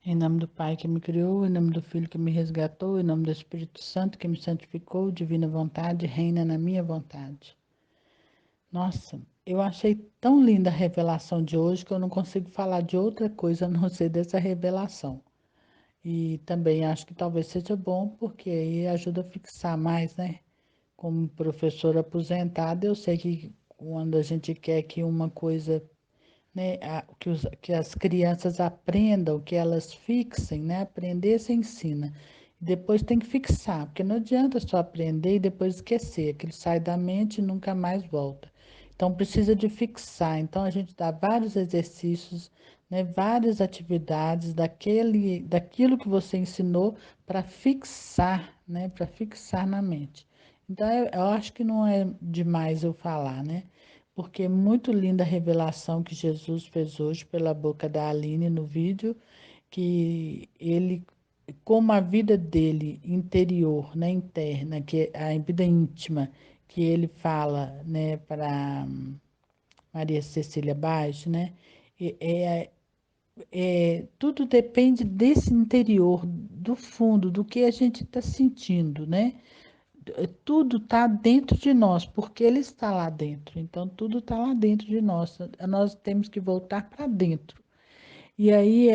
Em nome do Pai que me criou, em nome do Filho que me resgatou, em nome do Espírito Santo que me santificou, divina vontade, reina na minha vontade. Nossa, eu achei tão linda a revelação de hoje que eu não consigo falar de outra coisa a não ser dessa revelação. E também acho que talvez seja bom, porque aí ajuda a fixar mais, né? Como professora aposentada, eu sei que quando a gente quer que uma coisa, né, que as crianças aprendam, que elas fixem, né? Aprender se ensina. Depois tem que fixar, porque não adianta só aprender e depois esquecer, aquilo sai da mente e nunca mais volta. Então precisa de fixar. Então a gente dá vários exercícios, né, várias atividades daquilo que você ensinou para fixar, né, para fixar na mente. Então eu acho que não é demais eu falar, né? Porque é muito linda a revelação que Jesus fez hoje pela boca da Aline no vídeo, que ele, como a vida dele interior, né, interna, que é a vida íntima, que ele fala, né, para Maria Cecília Bage, né, é, tudo depende desse interior, do fundo, do que a gente está sentindo, né? Tudo está dentro de nós, porque Ele está lá dentro. Então, tudo está lá dentro de nós. Nós temos que voltar para dentro. E aí,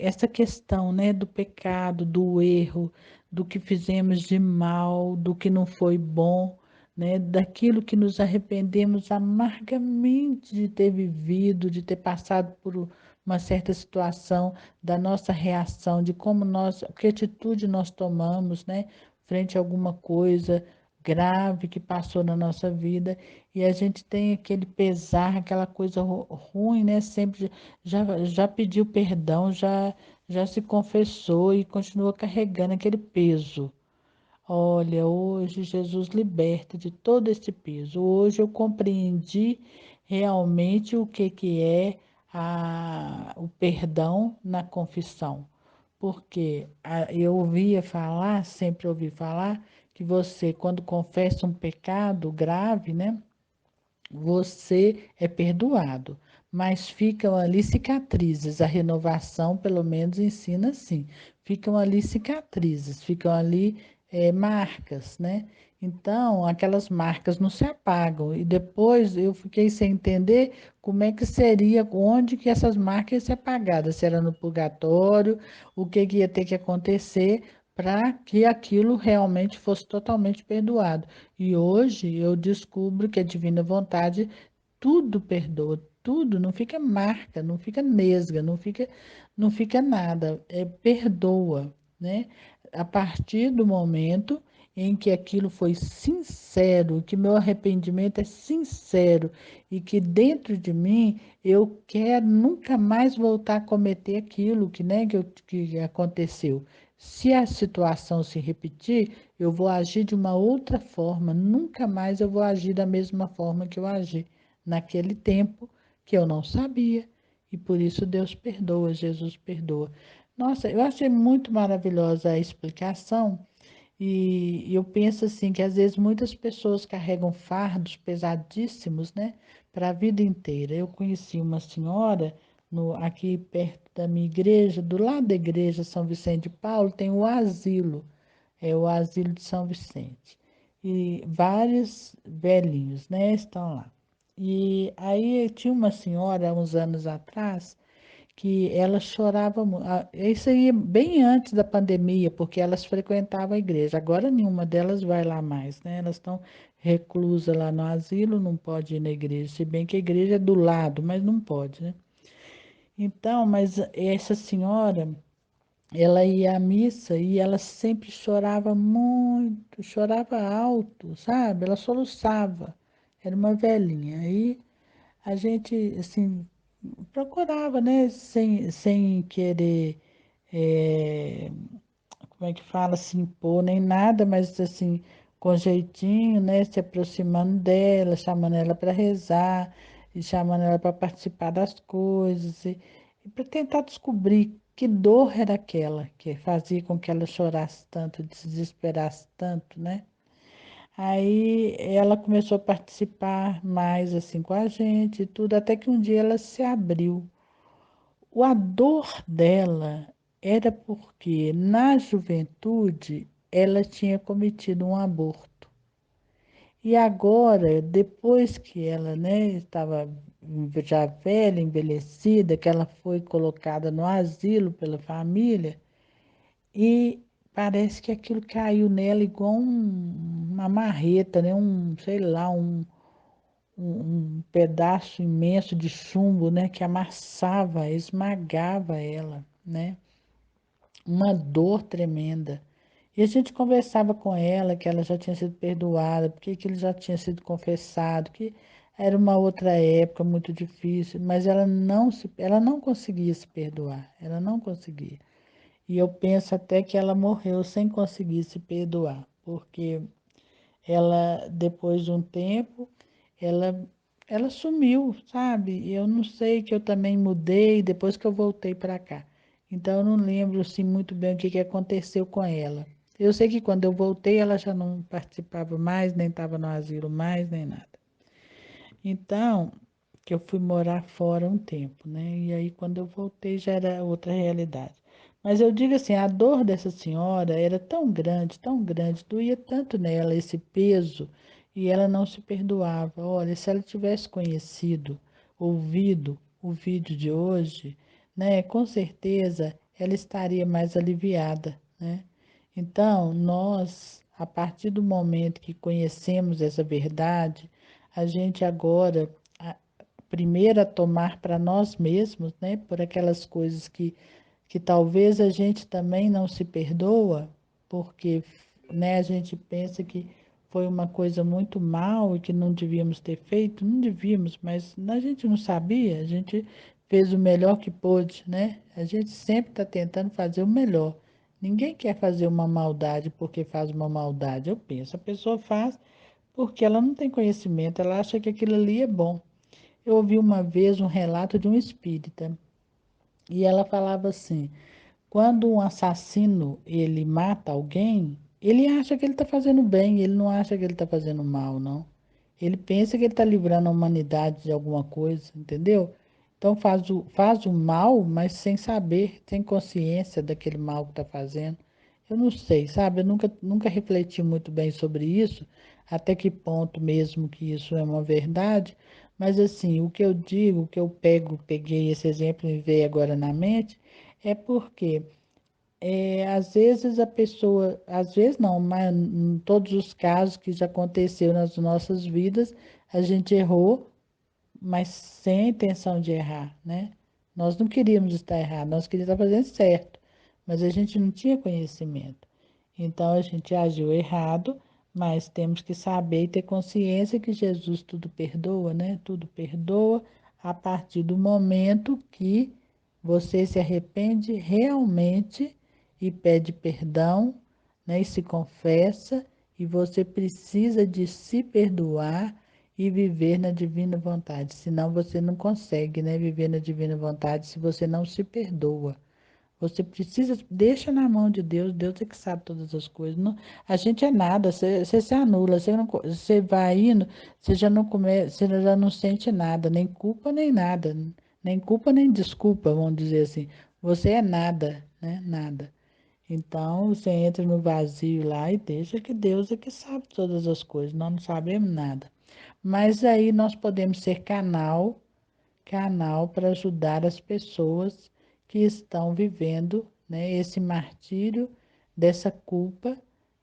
essa questão, né, do pecado, do erro, do que fizemos de mal, do que não foi bom, né, daquilo que nos arrependemos amargamente de ter vivido, de ter passado por uma certa situação, da nossa reação, de como nós, que atitude nós tomamos, né, frente a alguma coisa grave que passou na nossa vida, e a gente tem aquele pesar, aquela coisa ruim, né, sempre já pediu perdão, já se confessou e continua carregando aquele peso. Olha, hoje Jesus liberta de todo esse peso. Hoje eu compreendi realmente o que é o perdão na confissão. Porque eu ouvia falar, sempre ouvi falar, que você, quando confessa um pecado grave, né? Você é perdoado, mas ficam ali cicatrizes. A renovação, pelo menos, ensina assim: ficam ali cicatrizes, ficam ali marcas, né? Então, aquelas marcas não se apagam. E depois eu fiquei sem entender como é que seria, onde que essas marcas iam ser apagadas, se era no purgatório, o que ia ter que acontecer para que aquilo realmente fosse totalmente perdoado. E hoje eu descubro que a divina vontade tudo perdoa, tudo, não fica marca, não fica nesga, não fica nada, perdoa, né? A partir do momento em que aquilo foi sincero, que meu arrependimento é sincero e que dentro de mim eu quero nunca mais voltar a cometer aquilo que, né, que aconteceu. Se a situação se repetir, eu vou agir de uma outra forma, nunca mais eu vou agir da mesma forma que eu agi naquele tempo que eu não sabia. E por isso Deus perdoa, Jesus perdoa. Nossa, eu achei muito maravilhosa a explicação. E eu penso assim que às vezes muitas pessoas carregam fardos pesadíssimos, né, para a vida inteira. Eu conheci uma senhora aqui perto da minha igreja, do lado da igreja São Vicente de Paulo, tem o asilo, é o asilo de São Vicente. E vários velhinhos, né, estão lá. E aí tinha uma senhora, uns anos atrás, que ela chorava muito. Isso aí é bem antes da pandemia, porque elas frequentavam a igreja. Agora nenhuma delas vai lá mais, né? Elas estão reclusas lá no asilo, não pode ir na igreja, se bem que a igreja é do lado, mas não pode, né? Então, mas essa senhora, ela ia à missa e ela sempre chorava muito, chorava alto, sabe? Ela soluçava. Era uma velhinha. Aí a gente, assim, procurava, né, sem querer, eh, como é que fala, se impor nem nada, mas assim, com jeitinho, né, se aproximando dela, chamando ela para rezar, e chamando ela para participar das coisas, e para tentar descobrir que dor era aquela que fazia com que ela chorasse tanto, se desesperasse tanto, né? Aí ela começou a participar mais assim com a gente e tudo, até que um dia ela se abriu. A dor dela era porque na juventude ela tinha cometido um aborto. E agora, depois que ela, né, estava já velha, envelhecida, que ela foi colocada no asilo pela família, e parece que aquilo caiu nela igual uma marreta, né, sei lá, um pedaço imenso de chumbo, né, que amassava, esmagava ela, né? Uma dor tremenda. E a gente conversava com ela que ela já tinha sido perdoada, porque que ele já tinha sido confessado, que era uma outra época muito difícil, mas ela não conseguia se perdoar, ela não conseguia. E eu penso até que ela morreu sem conseguir se perdoar, porque ela, depois de um tempo, ela, ela sumiu, sabe? E eu não sei que eu também mudei depois que eu voltei para cá. Então, eu não lembro assim, muito bem o que aconteceu com ela. Eu sei que quando eu voltei, ela já não participava mais, nem estava no asilo mais, nem nada. Então, que eu fui morar fora um tempo, né? E aí, quando eu voltei, já era outra realidade. Mas eu digo assim, a dor dessa senhora era tão grande, doía tanto nela esse peso, e ela não se perdoava. Olha, se ela tivesse conhecido, ouvido o vídeo de hoje, né? Com certeza ela estaria mais aliviada, né? Então, nós, a partir do momento que conhecemos essa verdade, a gente agora, primeiro a tomar para nós mesmos, né, por aquelas coisas que talvez a gente também não se perdoa, porque, né, a gente pensa que foi uma coisa muito mal e que não devíamos ter feito, não devíamos, mas a gente não sabia, a gente fez o melhor que pôde, né? A gente sempre está tentando fazer o melhor. Ninguém quer fazer uma maldade porque faz uma maldade. Eu penso, a pessoa faz porque ela não tem conhecimento, ela acha que aquilo ali é bom. Eu ouvi uma vez um relato de um espírita e ela falava assim: quando um assassino ele mata alguém, ele acha que ele está fazendo bem, ele não acha que ele está fazendo mal, não. Ele pensa que ele está livrando a humanidade de alguma coisa, entendeu? Então faz o mal, mas sem saber, sem consciência daquele mal que está fazendo. Eu não sei, sabe? Eu nunca refleti muito bem sobre isso, até que ponto mesmo que isso é uma verdade. Mas assim, o que eu digo, o que eu peguei esse exemplo e veio agora na mente, é porque às vezes a pessoa, às vezes não, mas em todos os casos que já aconteceu nas nossas vidas, a gente errou, mas sem a intenção de errar, né? Nós não queríamos estar errado, nós queríamos estar fazendo certo, mas a gente não tinha conhecimento. Então a gente agiu errado, mas temos que saber e ter consciência que Jesus tudo perdoa, né? Tudo perdoa a partir do momento que você se arrepende realmente e pede perdão, né? E se confessa, e você precisa de se perdoar e viver na divina vontade. Senão você não consegue, né, viver na divina vontade se você não se perdoa. Você precisa, deixa na mão de Deus, Deus é que sabe todas as coisas. Não, a gente é nada, você se anula, você vai indo, você já não você já não sente nada, nem culpa nem nada, nem culpa nem desculpa, vamos dizer assim. Você é nada, né? Nada. Então, você entra no vazio lá e deixa que Deus é que sabe todas as coisas, nós não sabemos nada. Mas aí nós podemos ser canal para ajudar as pessoas que estão vivendo, né, esse martírio dessa culpa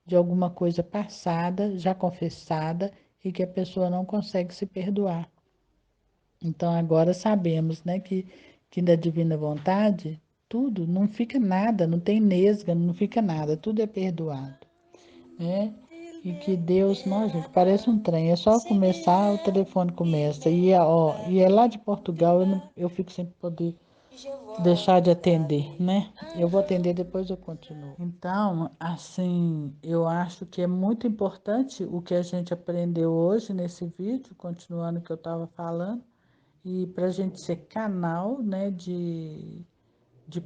de alguma coisa passada, já confessada, e que a pessoa não consegue se perdoar. Então agora sabemos, né, que na divina vontade tudo, não fica nada, não tem nesga, não fica nada, tudo é perdoado, né? E que Deus, nossa, gente, parece um trem, é só começar, o telefone começa. E é lá de Portugal, eu fico sem poder deixar de atender, né? Eu vou atender, depois eu continuo. Então, assim, eu acho que é muito importante o que a gente aprendeu hoje nesse vídeo, continuando o que eu estava falando, e para a gente ser canal, né, de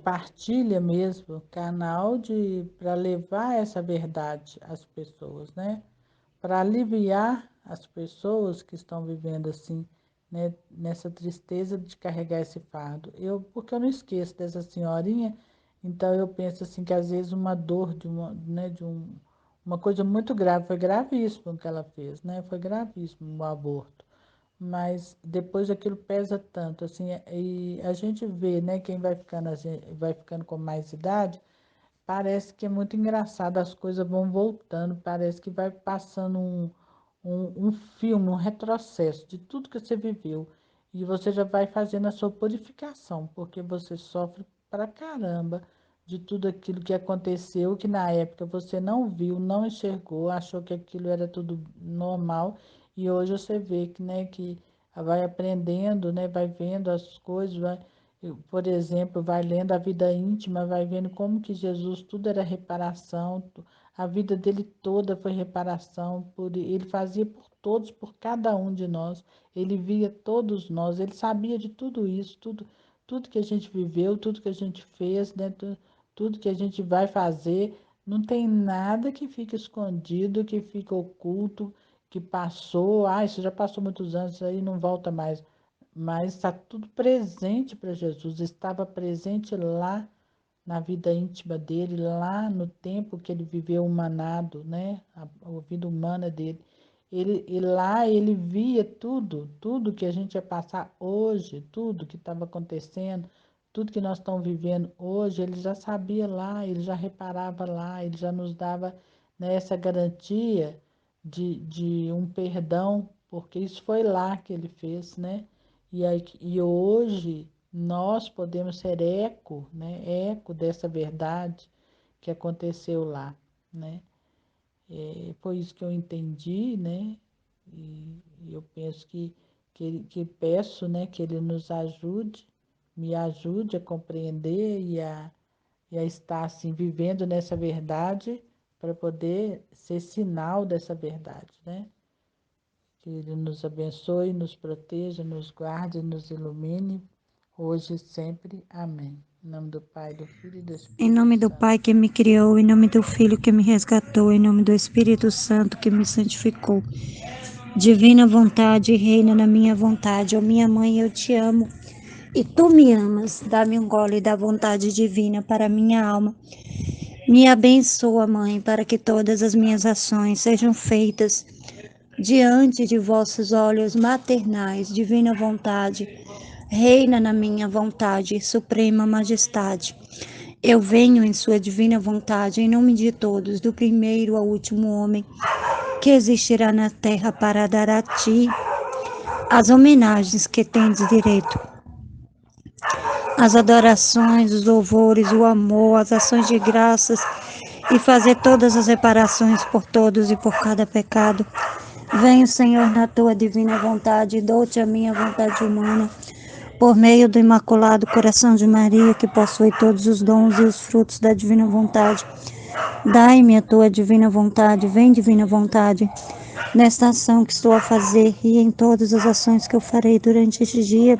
partilha mesmo, canal de para levar essa verdade às pessoas, né? Para aliviar as pessoas que estão vivendo assim né, nessa tristeza de carregar esse fardo. Porque eu não esqueço dessa senhorinha, então eu penso assim que às vezes uma dor de uma coisa muito grave, foi gravíssimo o que ela fez, né? Foi gravíssimo o aborto. Mas depois aquilo pesa tanto, assim, e a gente vê, né, quem vai ficando, vai ficando com mais idade, parece que é muito engraçado, as coisas vão voltando, parece que vai passando um filme, um retrocesso de tudo que você viveu. E você já vai fazendo a sua purificação, porque você sofre pra caramba de tudo aquilo que aconteceu, que na época você não viu, não enxergou, achou que aquilo era tudo normal, e hoje você vê que, né, que vai aprendendo, né, vai vendo as coisas, por exemplo, vai lendo a vida íntima, vai vendo como que Jesus tudo era reparação, a vida dele toda foi reparação, ele fazia por todos, por cada um de nós, ele via todos nós, ele sabia de tudo isso, tudo que a gente viveu, tudo que a gente fez, né, tudo que a gente vai fazer, não tem nada que fica escondido, que fica oculto, que passou, isso já passou muitos anos, isso aí não volta mais. Mas está tudo presente para Jesus, estava presente lá na vida íntima dele, lá no tempo que ele viveu humanado, né? A vida humana dele. E lá ele via tudo que a gente ia passar hoje, tudo que estava acontecendo, tudo que nós estamos vivendo hoje, ele já sabia lá, ele já reparava lá, ele já nos dava, né, essa garantia de um perdão, porque isso foi lá que ele fez, né? E hoje nós podemos ser eco, né? Eco dessa verdade que aconteceu lá, né? Foi isso que eu entendi, né? E eu penso que peço, né, que ele nos ajude, me ajude a compreender e a estar assim, vivendo nessa verdade para poder ser sinal dessa verdade, né? Que ele nos abençoe, nos proteja, nos guarde, nos ilumine, hoje e sempre. Amém. Em nome do Pai, do Filho e do Em Espírito nome do Santo. Pai que me criou, em nome do Filho que me resgatou, em nome do Espírito Santo que me santificou. Divina vontade, reina na minha vontade. Ó minha mãe, eu te amo e tu me amas. Dá-me um gole da vontade divina para minha alma. Me abençoa, mãe, para que todas as minhas ações sejam feitas diante de vossos olhos maternais. Divina vontade, reina na minha vontade, suprema majestade. Eu venho em sua divina vontade, em nome de todos, do primeiro ao último homem que existirá na terra, para dar a ti as homenagens que tendes direito, as adorações, os louvores, o amor, as ações de graças e fazer todas as reparações por todos e por cada pecado. Venho, Senhor, na tua divina vontade, dou-te a minha vontade humana, por meio do Imaculado Coração de Maria, que possui todos os dons e os frutos da divina vontade. Dai-me a tua divina vontade, vem divina vontade, nesta ação que estou a fazer e em todas as ações que eu farei durante este dia.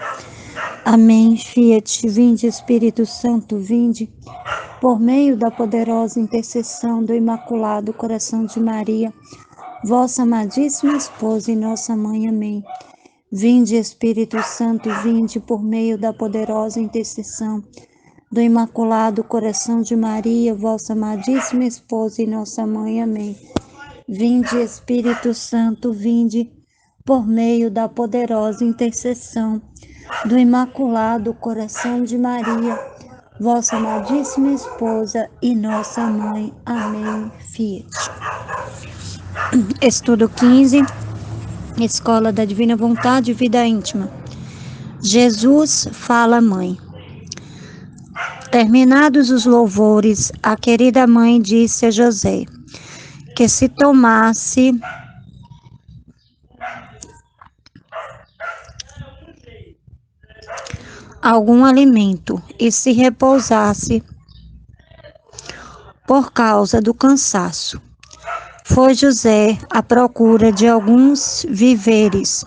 Amém. Fiat, vinde Espírito Santo, vinde, por meio da poderosa intercessão do Imaculado Coração de Maria, vossa amadíssima esposa e nossa mãe. Amém. Vinde Espírito Santo, vinde, por meio da poderosa intercessão do Imaculado Coração de Maria, vossa amadíssima esposa e nossa mãe. Amém. Vinde Espírito Santo, vinde, por meio da poderosa intercessão do Imaculado Coração de Maria, vossa amadíssima esposa e nossa mãe. Amém. Fiat. Estudo 15, Escola da Divina Vontade e Vida Íntima. Jesus fala à mãe. Terminados os louvores, a querida mãe disse a José que se tomasse algum alimento e se repousasse por causa do cansaço. Foi José à procura de alguns víveres.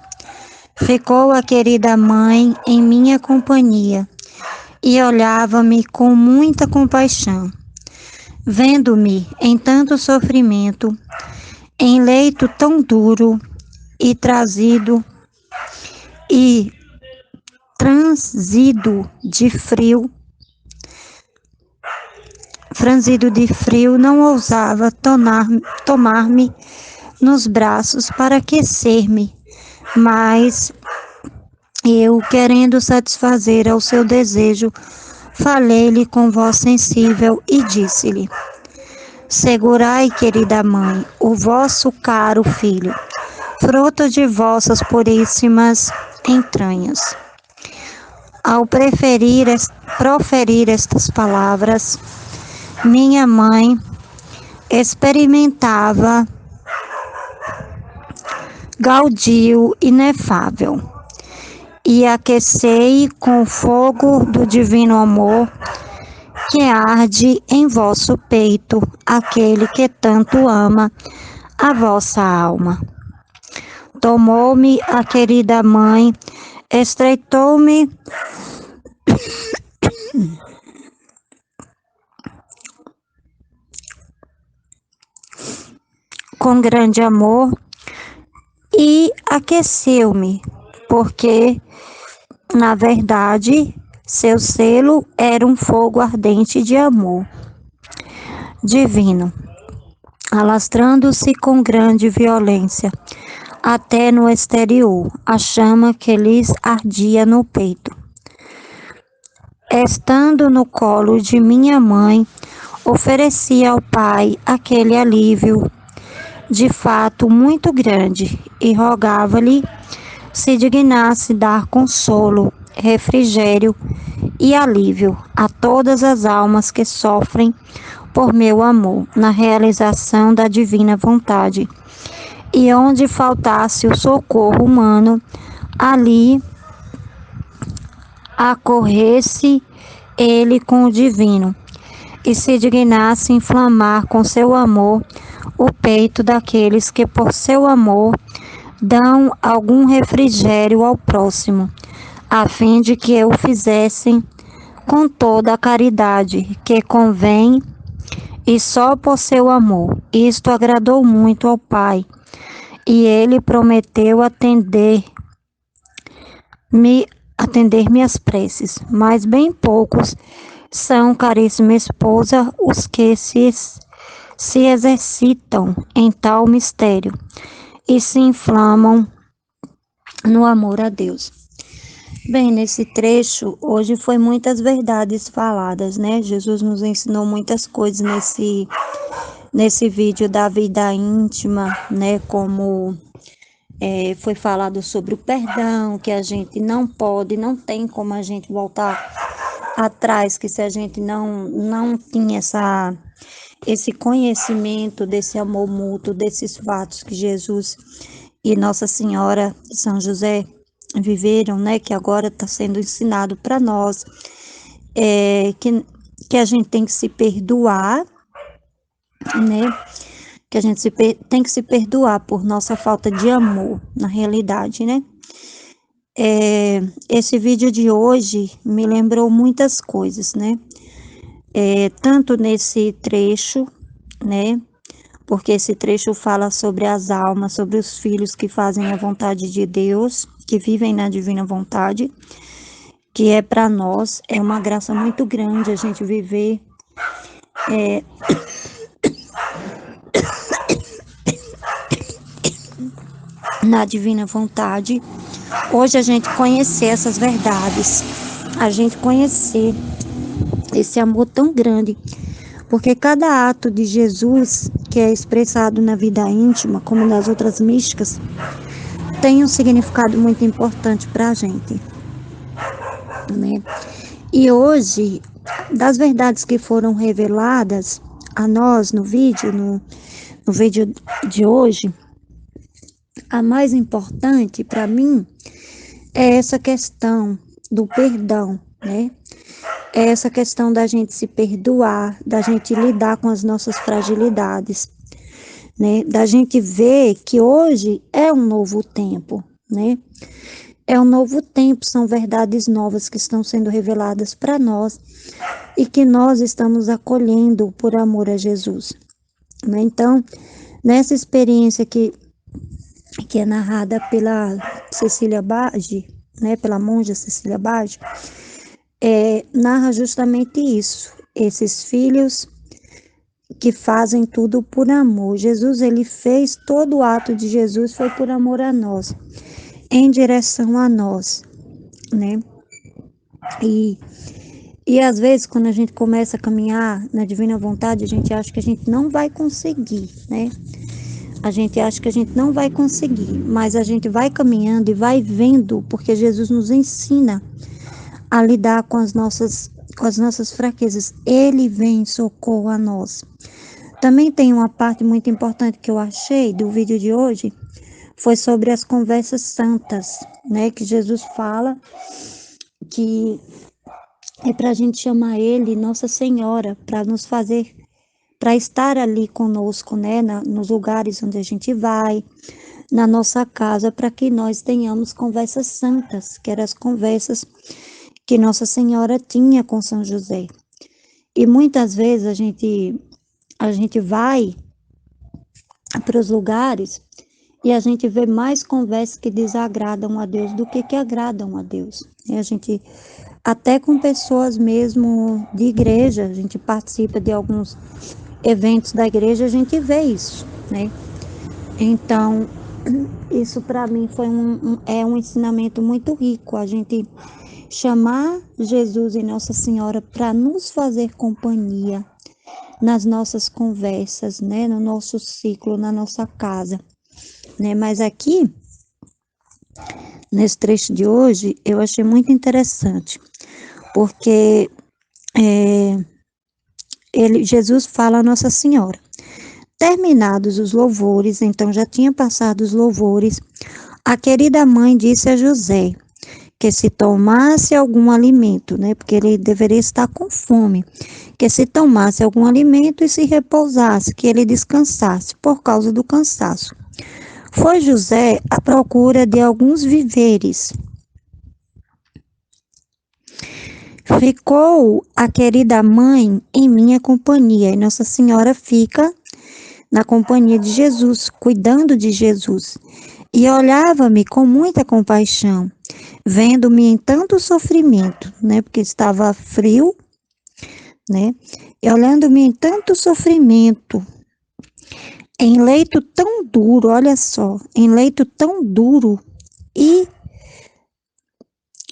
Ficou a querida mãe em minha companhia e olhava-me com muita compaixão. Vendo-me em tanto sofrimento, em leito tão duro e trazido e franzido de frio, não ousava tomar-me nos braços para aquecer-me, mas eu, querendo satisfazer ao seu desejo, falei-lhe com voz sensível e disse-lhe: segurai, querida mãe, o vosso caro filho, fruto de vossas puríssimas entranhas. Ao proferir estas palavras, minha mãe experimentava gaudio inefável e aquecei com o fogo do divino amor que arde em vosso peito, aquele que tanto ama a vossa alma. Tomou-me a querida mãe, estreitou-me com grande amor e aqueceu-me, porque, na verdade, seu selo era um fogo ardente de amor divino, alastrando-se com grande violência até no exterior, a chama que lhes ardia no peito. Estando no colo de minha mãe, ofereci ao Pai aquele alívio, de fato muito grande, e rogava-lhe se dignasse dar consolo, refrigério e alívio a todas as almas que sofrem por meu amor, na realização da divina vontade. E onde faltasse o socorro humano, ali acorresse ele com o divino, e se dignasse inflamar com seu amor o peito daqueles que por seu amor dão algum refrigério ao próximo, a fim de que o fizessem com toda a caridade que convém e só por seu amor. Isto agradou muito ao Pai, e ele prometeu atender minhas preces, mas bem poucos são, caríssima esposa, os que se exercitam em tal mistério e se inflamam no amor a Deus. Bem, nesse trecho, hoje foi muitas verdades faladas, né? Jesus nos ensinou muitas coisas nesse vídeo da vida íntima, né? Como foi falado sobre o perdão, que a gente não não tem como a gente voltar atrás, que se a gente não tinha esse conhecimento desse amor mútuo, desses fatos que Jesus e Nossa Senhora de São José viveram, né, que agora está sendo ensinado para nós, que a gente tem que se perdoar, né, que a gente tem que se perdoar por nossa falta de amor, na realidade, né. Esse vídeo de hoje me lembrou muitas coisas, né, tanto nesse trecho, né, porque esse trecho fala sobre as almas, sobre os filhos que fazem a vontade de Deus, que vivem na divina vontade, que é para nós, é uma graça muito grande a gente viver na divina vontade. Hoje a gente conhecer essas verdades, a gente conhecer esse amor tão grande, porque cada ato de Jesus que é expressado na vida íntima, como nas outras místicas, tem um significado muito importante para a gente, né? E hoje, das verdades que foram reveladas a nós no vídeo, no vídeo de hoje, a mais importante para mim é essa questão do perdão, né? É essa questão da gente se perdoar, da gente lidar com as nossas fragilidades, né? Da gente ver que hoje é um novo tempo, né? É um novo tempo, são verdades novas que estão sendo reveladas para nós e que nós estamos acolhendo por amor a Jesus, né? Então, nessa experiência que é narrada pela Cecília Bage, né, pela monja Cecília Bage, narra justamente isso. Esses filhos que fazem tudo por amor. Jesus, ele fez todo o ato de Jesus foi por amor a nós, em direção a nós, né? E, e às vezes, quando a gente começa a caminhar na divina vontade, a gente acha que a gente não vai conseguir, né? A gente acha que a gente não vai conseguir, mas a gente vai caminhando e vai vendo, porque Jesus nos ensina a lidar com as nossas fraquezas. Ele vem em socorro a nós. Também tem uma parte muito importante que eu achei do vídeo de hoje, foi sobre as conversas santas, né? Que Jesus fala que é para a gente chamar Ele, Nossa Senhora, para nos fazer, para estar ali conosco, né? Nos lugares onde a gente vai, na nossa casa, para que nós tenhamos conversas santas, que eram as conversas que Nossa Senhora tinha com São José. E muitas vezes a gente vai para os lugares e a gente vê mais conversas que desagradam a Deus do que agradam a Deus. E a gente, até com pessoas mesmo de igreja, a gente participa de alguns eventos da igreja, a gente vê isso, né? Então, isso para mim foi um ensinamento muito rico, a gente chamar Jesus e Nossa Senhora para nos fazer companhia nas nossas conversas, né, no nosso ciclo, na nossa casa, né? Mas aqui, nesse trecho de hoje, eu achei muito interessante, porque Jesus fala a Nossa Senhora. Terminados os louvores, então já tinha passado os louvores, a querida mãe disse a José que se tomasse algum alimento, né, porque ele deveria estar com fome, que se tomasse algum alimento e se repousasse, que ele descansasse por causa do cansaço. Foi José à procura de alguns víveres. Ficou a querida mãe em minha companhia, e Nossa Senhora fica na companhia de Jesus, cuidando de Jesus. E olhava-me com muita compaixão, vendo-me em tanto sofrimento, né? Porque estava frio, né? E olhando-me em tanto sofrimento, em leito tão duro, olha só, em leito tão duro e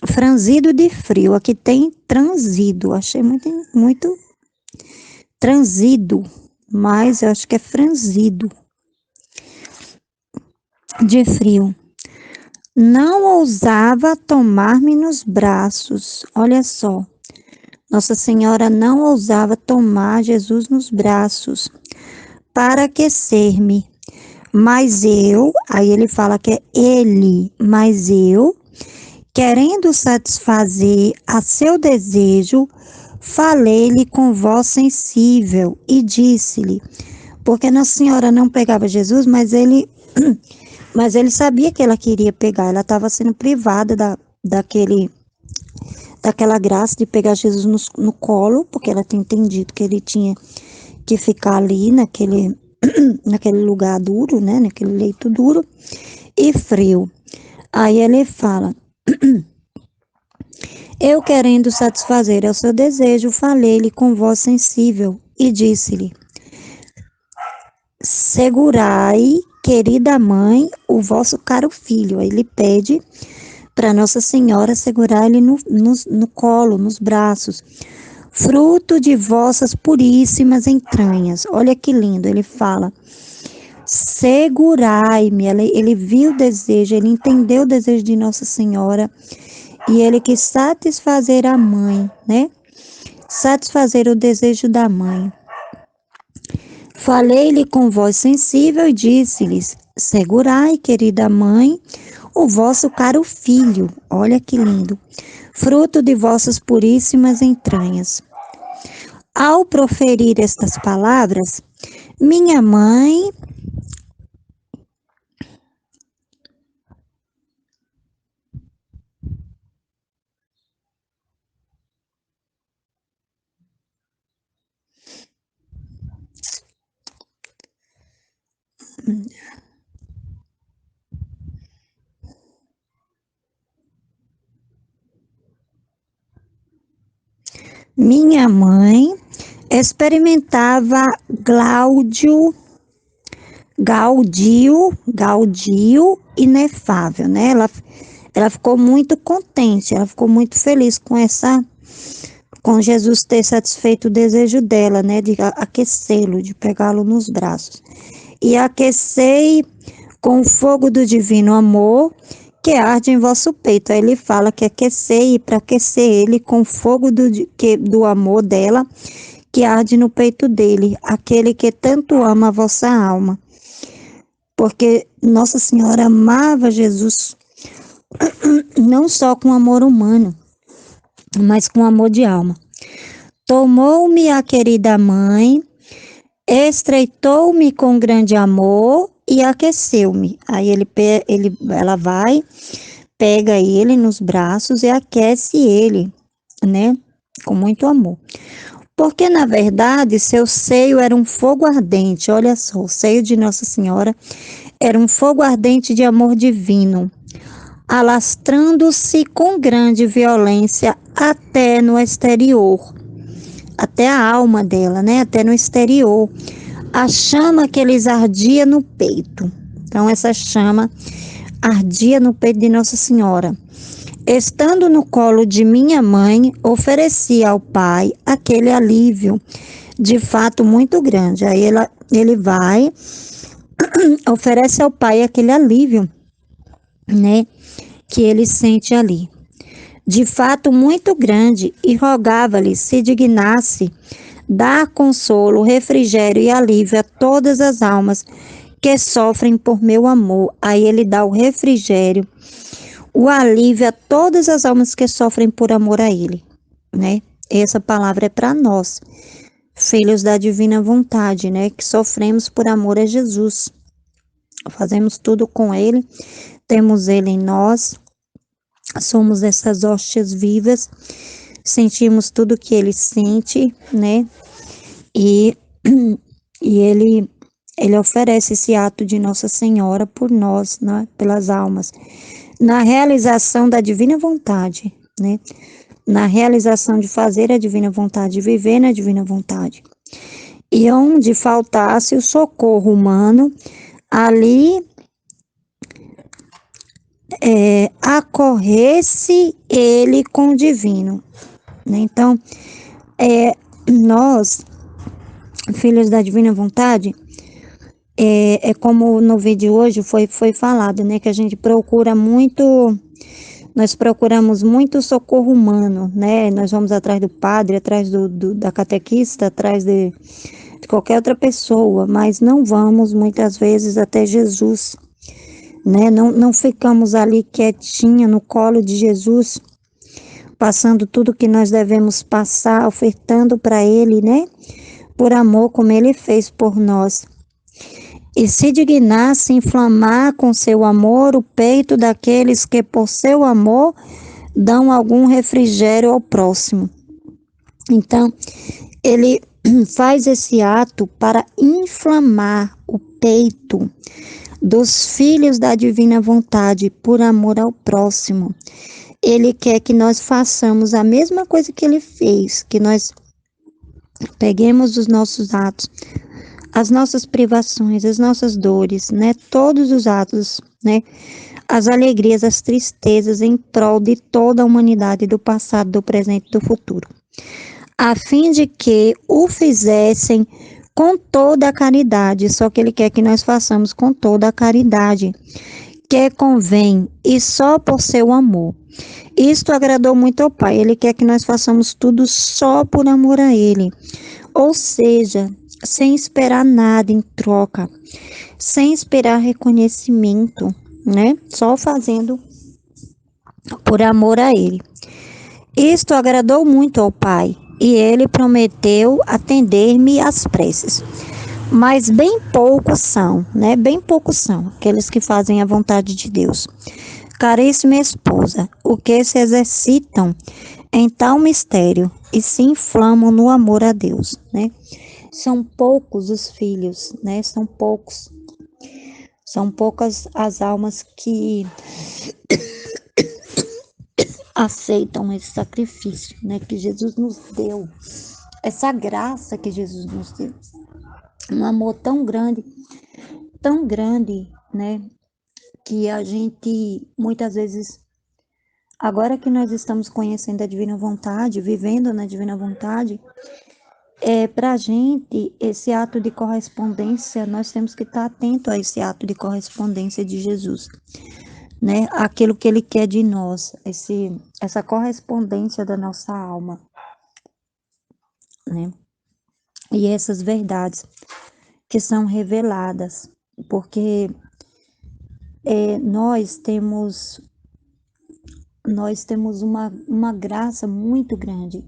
franzido de frio. Aqui tem transido, achei muito, muito transido, mas eu acho que é franzido de frio. Não ousava tomar-me nos braços, olha só. Nossa Senhora não ousava tomar Jesus nos braços para aquecer-me. Mas eu, aí ele fala que é ele, mas eu, querendo satisfazer a seu desejo, falei-lhe com voz sensível e disse-lhe, porque Nossa Senhora não pegava Jesus, mas ele sabia que ela queria pegar, ela estava sendo privada daquela graça de pegar Jesus no colo, porque ela tinha entendido que ele tinha que ficar ali naquele lugar duro, né, naquele leito duro e frio. Aí ele fala, eu querendo satisfazer ao seu desejo, falei-lhe com voz sensível e disse-lhe, segurai, querida mãe, o vosso caro filho. Aí ele pede para Nossa Senhora segurar ele no colo, nos braços, fruto de vossas puríssimas entranhas. Olha que lindo, ele fala, segurai-me. Ele viu o desejo, ele entendeu o desejo de Nossa Senhora e ele quis satisfazer a mãe, né? Satisfazer o desejo da mãe. Falei-lhe com voz sensível e disse-lhes, segurai, querida mãe, o vosso caro filho. Olha que lindo. Fruto de vossas puríssimas entranhas. Ao proferir estas palavras, minha mãe Minha mãe experimentava Gaudio inefável, né? Ela ficou muito contente, ela ficou muito feliz com Jesus ter satisfeito o desejo dela, né? De aquecê-lo, de pegá-lo nos braços. E aquecei com o fogo do divino amor que arde em vosso peito. Aí ele fala que aquecei para aquecer ele com o fogo do amor dela que arde no peito dele, aquele que tanto ama a vossa alma. Porque Nossa Senhora amava Jesus não só com amor humano, mas com amor de alma. Tomou-me a querida mãe, estreitou-me com grande amor e aqueceu-me. Aí ela vai, pega ele nos braços e aquece ele, né? Com muito amor. Porque, na verdade, seu seio era um fogo ardente. Olha só, o seio de Nossa Senhora era um fogo ardente de amor divino, alastrando-se com grande violência até no exterior, até a alma dela, né? Até no exterior. A chama que lhes ardia no peito. Então, essa chama ardia no peito de Nossa Senhora. Estando no colo de minha mãe, ofereci ao Pai aquele alívio, de fato muito grande. Aí ele vai, oferece ao Pai aquele alívio, né, que ele sente ali. De fato muito grande, e rogava-lhe se dignasse dar consolo, refrigério e alívio a todas as almas que sofrem por meu amor. Aí ele dá o refrigério, o alívio a todas as almas que sofrem por amor a ele, né? Essa palavra é para nós, filhos da divina vontade, né? Que sofremos por amor a Jesus. Fazemos tudo com ele, temos ele em nós, somos essas hóstias vivas, sentimos tudo que ele sente, né? E, e ele oferece esse ato de Nossa Senhora por nós, né? Pelas almas, na realização da divina vontade, né? Na realização de fazer a divina vontade, de viver na divina vontade. E onde faltasse o socorro humano, ali acorresse ele com o divino. Né? Então, nós, filhos da divina vontade, como no vídeo hoje foi falado, né? Que a gente nós procuramos muito socorro humano, né? Nós vamos atrás do padre, atrás da catequista, atrás de qualquer outra pessoa, mas não vamos muitas vezes até Jesus, né? Não ficamos ali quietinha no colo de Jesus, passando tudo que nós devemos passar, ofertando para Ele, né? Por amor, como Ele fez por nós. E se dignasse inflamar com seu amor o peito daqueles que por seu amor dão algum refrigério ao próximo. Então, ele faz esse ato para inflamar o peito dos filhos da divina vontade por amor ao próximo. Ele quer que nós façamos a mesma coisa que ele fez, que nós peguemos os nossos atos, as nossas privações, as nossas dores, né? Todos os atos, né? As alegrias, as tristezas em prol de toda a humanidade, do passado, do presente e do futuro, a fim de que o fizessem com toda a caridade. Só que ele quer que nós façamos com toda a caridade que convém e só por seu amor. Isto agradou muito ao Pai. Ele quer que nós façamos tudo só por amor a Ele. Ou seja, sem esperar nada em troca, sem esperar reconhecimento, né? Só fazendo por amor a Ele. Isto agradou muito ao Pai, e Ele prometeu atender-me às preces. Mas bem poucos são, né? Bem poucos são aqueles que fazem a vontade de Deus. Caríssima esposa, o que se exercitam em tal mistério e se inflamam no amor a Deus, né? São poucos os filhos, né? São poucos. São poucas as almas que aceitam esse sacrifício, né, que Jesus nos deu, essa graça que Jesus nos deu, um amor tão grande, né, que a gente muitas vezes, agora que nós estamos conhecendo a divina vontade, vivendo na divina vontade, para a gente, esse ato de correspondência, nós temos que estar atento a esse ato de correspondência de Jesus, né? Aquilo que ele quer de nós, essa correspondência da nossa alma, né? E essas verdades que são reveladas, porque nós temos uma graça muito grande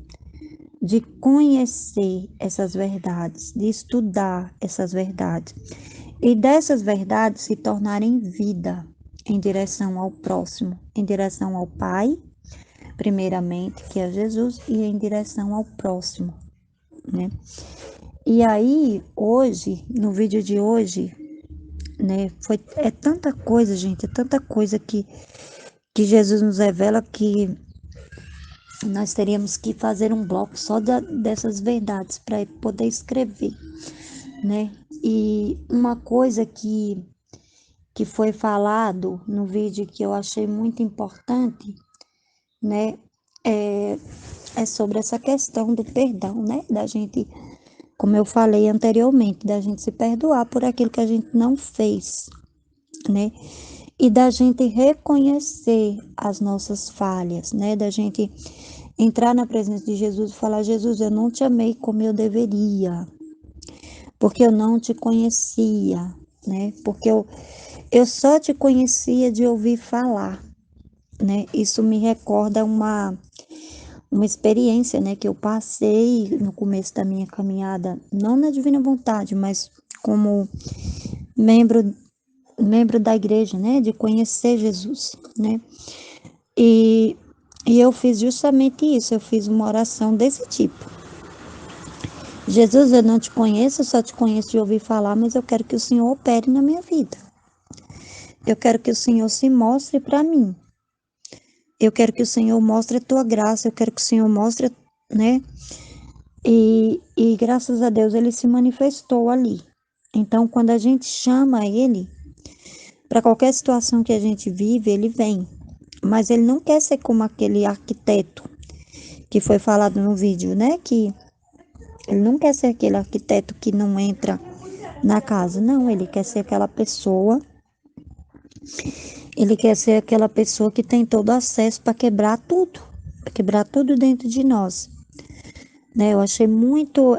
de conhecer essas verdades, de estudar essas verdades, e dessas verdades se tornarem vida em direção ao próximo, em direção ao Pai, primeiramente, que é Jesus, e em direção ao próximo, né? E aí, hoje, no vídeo de hoje, né, é tanta coisa, gente, é tanta coisa que Jesus nos revela que nós teríamos que fazer um bloco só dessas verdades para poder escrever, né? E uma coisa que foi falado no vídeo que eu achei muito importante, né? É sobre essa questão do perdão, né? Da gente, como eu falei anteriormente, da gente se perdoar por aquilo que a gente não fez, né? E da gente reconhecer as nossas falhas, né? Da gente entrar na presença de Jesus e falar: Jesus, eu não te amei como eu deveria, porque eu não te conhecia, né? Porque eu só te conhecia de ouvir falar, né? Isso me recorda uma experiência, né, que eu passei no começo da minha caminhada, não na divina vontade, mas como membro da igreja, né, de conhecer Jesus, né? E eu fiz justamente isso, eu fiz uma oração desse tipo. Jesus, eu não te conheço, eu só te conheço de ouvir falar, mas eu quero que o Senhor opere na minha vida. Eu quero que o Senhor se mostre para mim. Eu quero que o Senhor mostre a tua graça, eu quero que o Senhor mostre, né? E graças a Deus ele se manifestou ali. Então, quando a gente chama ele, para qualquer situação que a gente vive, ele vem. Mas ele não quer ser como aquele arquiteto que foi falado no vídeo, né? Que ele não quer ser aquele arquiteto que não entra na casa. Não, ele quer ser aquela pessoa. Ele quer ser aquela pessoa que tem todo acesso para quebrar tudo dentro de nós, né? Eu achei muito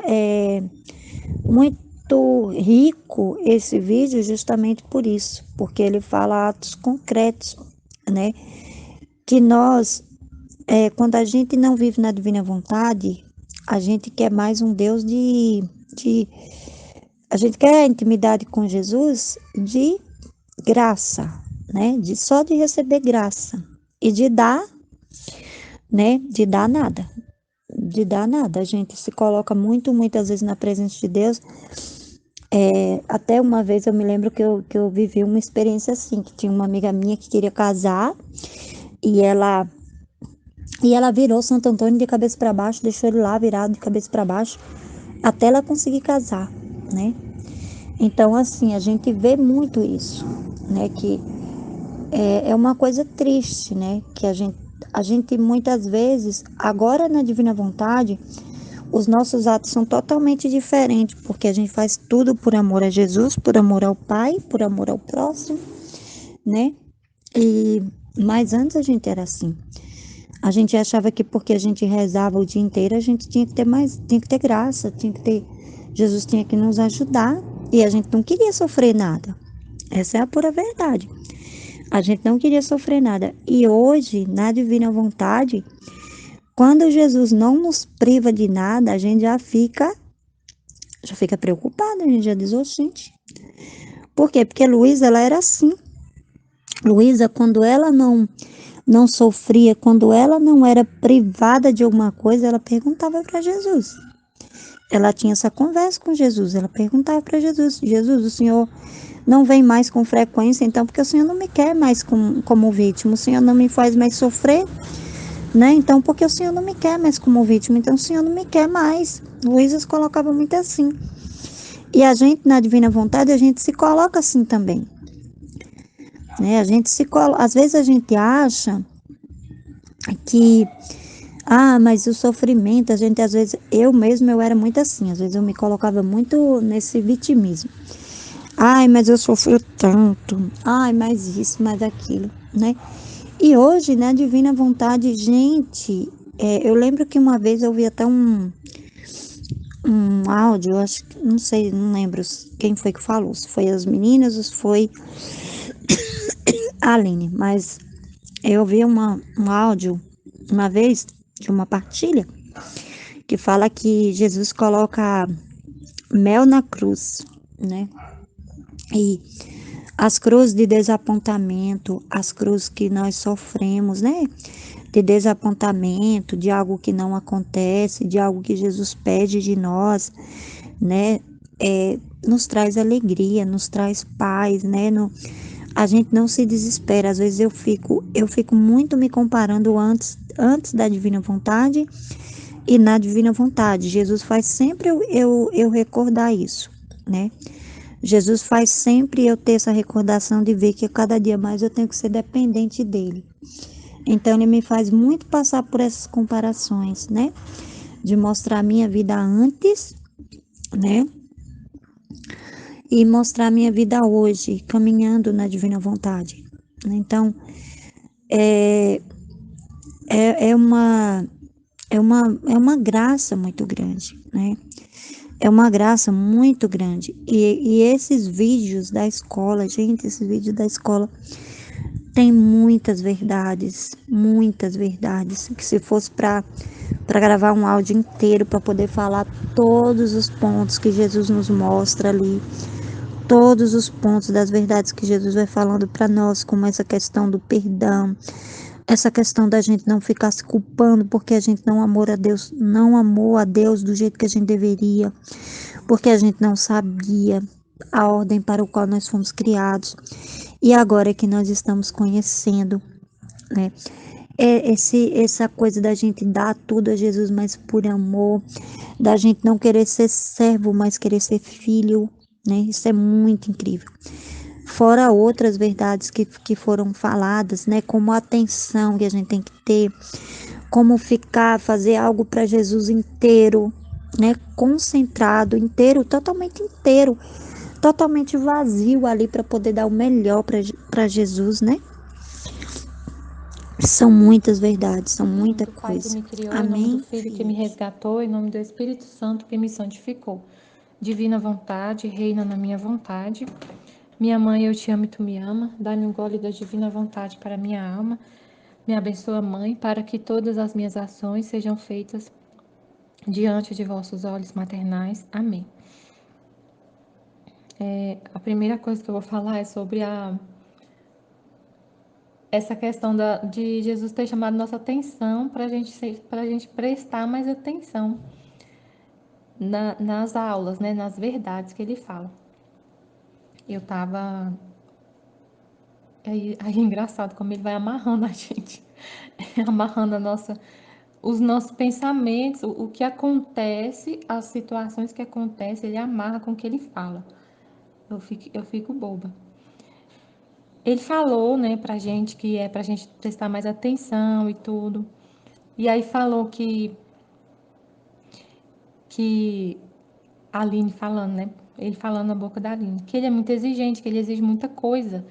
rico esse vídeo justamente por isso, porque ele fala atos concretos, né? Que nós, quando a gente não vive na divina vontade, a gente quer mais um Deus a gente quer a intimidade com Jesus de graça, né? Só de receber graça e de dar, né? De dar nada. A gente se coloca muitas vezes na presença de Deus. Até uma vez eu me lembro que eu vivi uma experiência assim, que tinha uma amiga minha que queria casar e ela virou Santo Antônio de cabeça para baixo, deixou ele lá virado de cabeça para baixo até ela conseguir casar, né? Então, assim, a gente vê muito isso, né? Que é uma coisa triste, né? Que a gente muitas vezes, agora na divina vontade, os nossos atos são totalmente diferentes, porque a gente faz tudo por amor a Jesus, por amor ao Pai, por amor ao próximo, né? Mas antes a gente era assim. A gente achava que porque a gente rezava o dia inteiro, a gente tinha que ter graça, Jesus tinha que nos ajudar, e a gente não queria sofrer nada. Essa é a pura verdade. A gente não queria sofrer nada. E hoje, na divina vontade, quando Jesus não nos priva de nada, a gente já fica preocupada, a gente já diz: ô, gente. Por quê? Porque Luísa, ela era assim. Luísa, quando ela não sofria, quando ela não era privada de alguma coisa, ela perguntava para Jesus. Ela tinha essa conversa com Jesus, ela perguntava para Jesus: Jesus, o Senhor não vem mais com frequência, então, porque o Senhor não me quer mais como vítima, o Senhor não me faz mais sofrer, né? Então, porque o Senhor não me quer mais como vítima, então o Senhor não me quer mais. Luísa colocava muito assim. E a gente, na divina vontade, a gente se coloca assim também, né? A gente se coloca, às vezes a gente acha que, mas o sofrimento, a gente às vezes, eu mesmo eu era muito assim, às vezes eu me colocava muito nesse vitimismo. Ai, mas eu sofri tanto. Ai, mais isso, mais aquilo, né? E hoje, na divina vontade, gente, eu lembro que uma vez eu vi até um áudio, eu acho que, não sei, não lembro quem foi que falou, se foi as meninas ou se foi a Aline, mas eu vi um áudio uma vez de uma partilha que fala que Jesus coloca mel na cruz, né? E as cruzes de desapontamento, as cruzes que nós sofremos, né? De desapontamento, de algo que não acontece, de algo que Jesus pede de nós, né? Nos traz alegria, nos traz paz, né? A gente não se desespera. Às vezes eu fico muito me comparando antes da divina vontade e na divina vontade. Jesus faz sempre eu recordar isso, né? Jesus faz sempre eu ter essa recordação de ver que a cada dia mais eu tenho que ser dependente dele. Então ele me faz muito passar por essas comparações, né? De mostrar a minha vida antes, né? E mostrar a minha vida hoje, caminhando na divina vontade. Então, é, é uma graça muito grande, né? É uma graça muito grande. E esses vídeos da escola, gente, esses vídeos da escola tem muitas verdades, que se fosse para gravar um áudio inteiro para poder falar todos os pontos que Jesus nos mostra ali, todos os pontos das verdades que Jesus vai falando para nós, como essa questão do perdão, essa questão da gente não ficar se culpando porque a gente não amou a Deus do jeito que a gente deveria, porque a gente não sabia a ordem para o qual nós fomos criados. E agora é que nós estamos conhecendo, né? Essa coisa da gente dar tudo a Jesus, mas por amor, da gente não querer ser servo, mas querer ser filho, né? Isso é muito incrível. Fora outras verdades que foram faladas, né? Como a atenção que a gente tem que ter, como fazer algo para Jesus inteiro, né? Concentrado, inteiro, totalmente vazio ali para poder dar o melhor para Jesus, né? São muitas verdades, são Em nome muita do Pai que coisa. me criou, em nome do Amém, Filho que me filhos? resgatou, em nome do Espírito Santo que me santificou. Divina vontade, reina na minha vontade. Minha mãe, eu te amo e tu me ama. Dá-me um gole da divina vontade para minha alma. Me abençoa, Mãe, para que todas as minhas ações sejam feitas diante de vossos olhos maternais. Amém. A primeira coisa que eu vou falar é sobre essa questão de Jesus ter chamado nossa atenção para a gente prestar mais atenção nas aulas, né, nas verdades que ele fala. Eu tava. Aí é engraçado como ele vai amarrando a gente, amarrando os nossos pensamentos, o que acontece, as situações que acontecem, ele amarra com o que ele fala. Eu fico boba. Ele falou, né, pra gente que é pra gente prestar mais atenção e tudo. E aí falou que a Aline falando, né? Ele falando na boca da Aline, que ele é muito exigente, que ele exige muita coisa.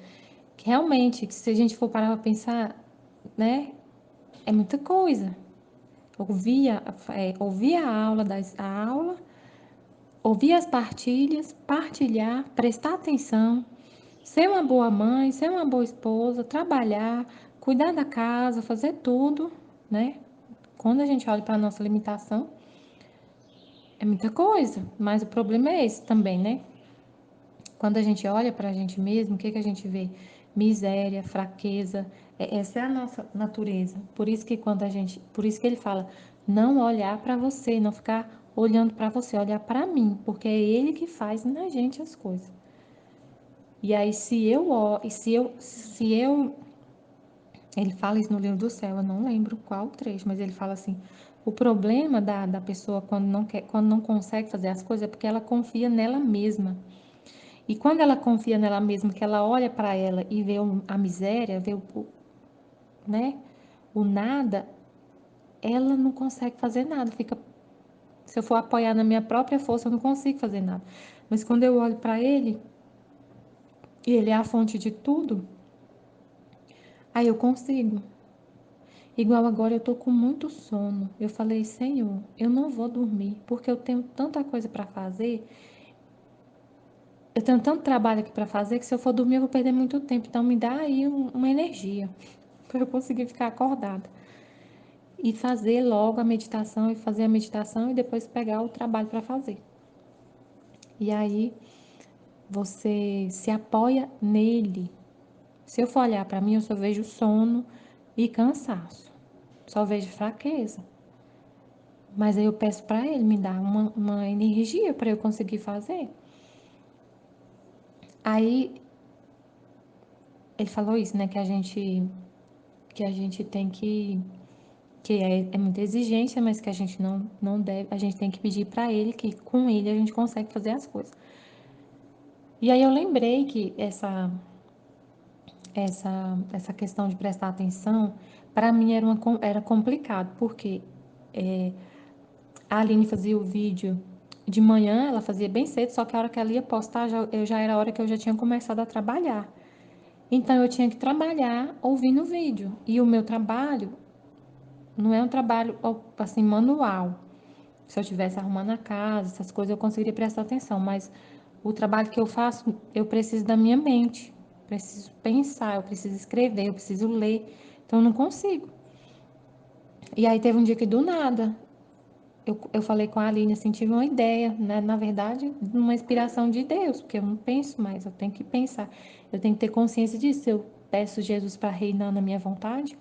Que realmente, que se a gente for parar para pensar, né? É muita coisa. Ouvir a aula, ouvir as partilhas, partilhar, prestar atenção, ser uma boa mãe, ser uma boa esposa, trabalhar, cuidar da casa, fazer tudo, né? Quando a gente olha para a nossa limitação, é muita coisa, mas o problema é esse também, né? Quando a gente olha para a gente mesmo, o que, que a gente vê? Miséria, fraqueza. Essa é a nossa natureza. Por isso que ele fala, não olhar para você, não ficar olhando para você, olhar para mim, porque é ele que faz na gente as coisas. E aí se eu Ele fala isso no livro do céu, eu não lembro qual trecho, mas ele fala assim: o problema da pessoa quando não consegue fazer as coisas é porque ela confia nela mesma. E quando ela confia nela mesma, que ela olha para ela e vê a miséria, vê né, o nada, ela não consegue fazer nada. Se eu for apoiar na minha própria força, eu não consigo fazer nada. Mas quando eu olho para ele, e ele é a fonte de tudo, aí eu consigo. Igual agora eu tô com muito sono. Eu falei, Senhor, eu não vou dormir, porque eu tenho tanta coisa para fazer. Eu tenho tanto trabalho aqui para fazer que se eu for dormir eu vou perder muito tempo. Então me dá aí uma energia para eu conseguir ficar acordada e fazer logo a meditação e fazer a meditação e depois pegar o trabalho para fazer. E aí você se apoia nele. Se eu for olhar para mim, eu só vejo sono e cansaço. Só vejo fraqueza. Mas aí eu peço para ele me dar uma energia para eu conseguir fazer. Aí ele falou isso, né? Que a gente tem que é muita exigência, mas que a gente não deve, a gente tem que pedir para ele que com ele a gente consegue fazer as coisas. E aí eu lembrei que essa questão de prestar atenção, para mim era complicado, porque a Aline fazia o vídeo de manhã, ela fazia bem cedo, só que a hora que ela ia postar, já era a hora que eu já tinha começado a trabalhar. Então eu tinha que trabalhar ouvindo o vídeo. E o meu trabalho não é um trabalho assim manual. Se eu estivesse arrumando a casa, essas coisas, eu conseguiria prestar atenção. Mas o trabalho que eu faço, eu preciso da minha mente. Preciso pensar, eu preciso escrever, eu preciso ler. Então eu não consigo. E aí teve um dia que do nada eu falei com a Aline, assim, tive uma ideia, né? Na verdade, uma inspiração de Deus, porque eu não penso mais, eu tenho que pensar. Eu tenho que ter consciência disso. Se eu peço Jesus para reinar na minha vontade,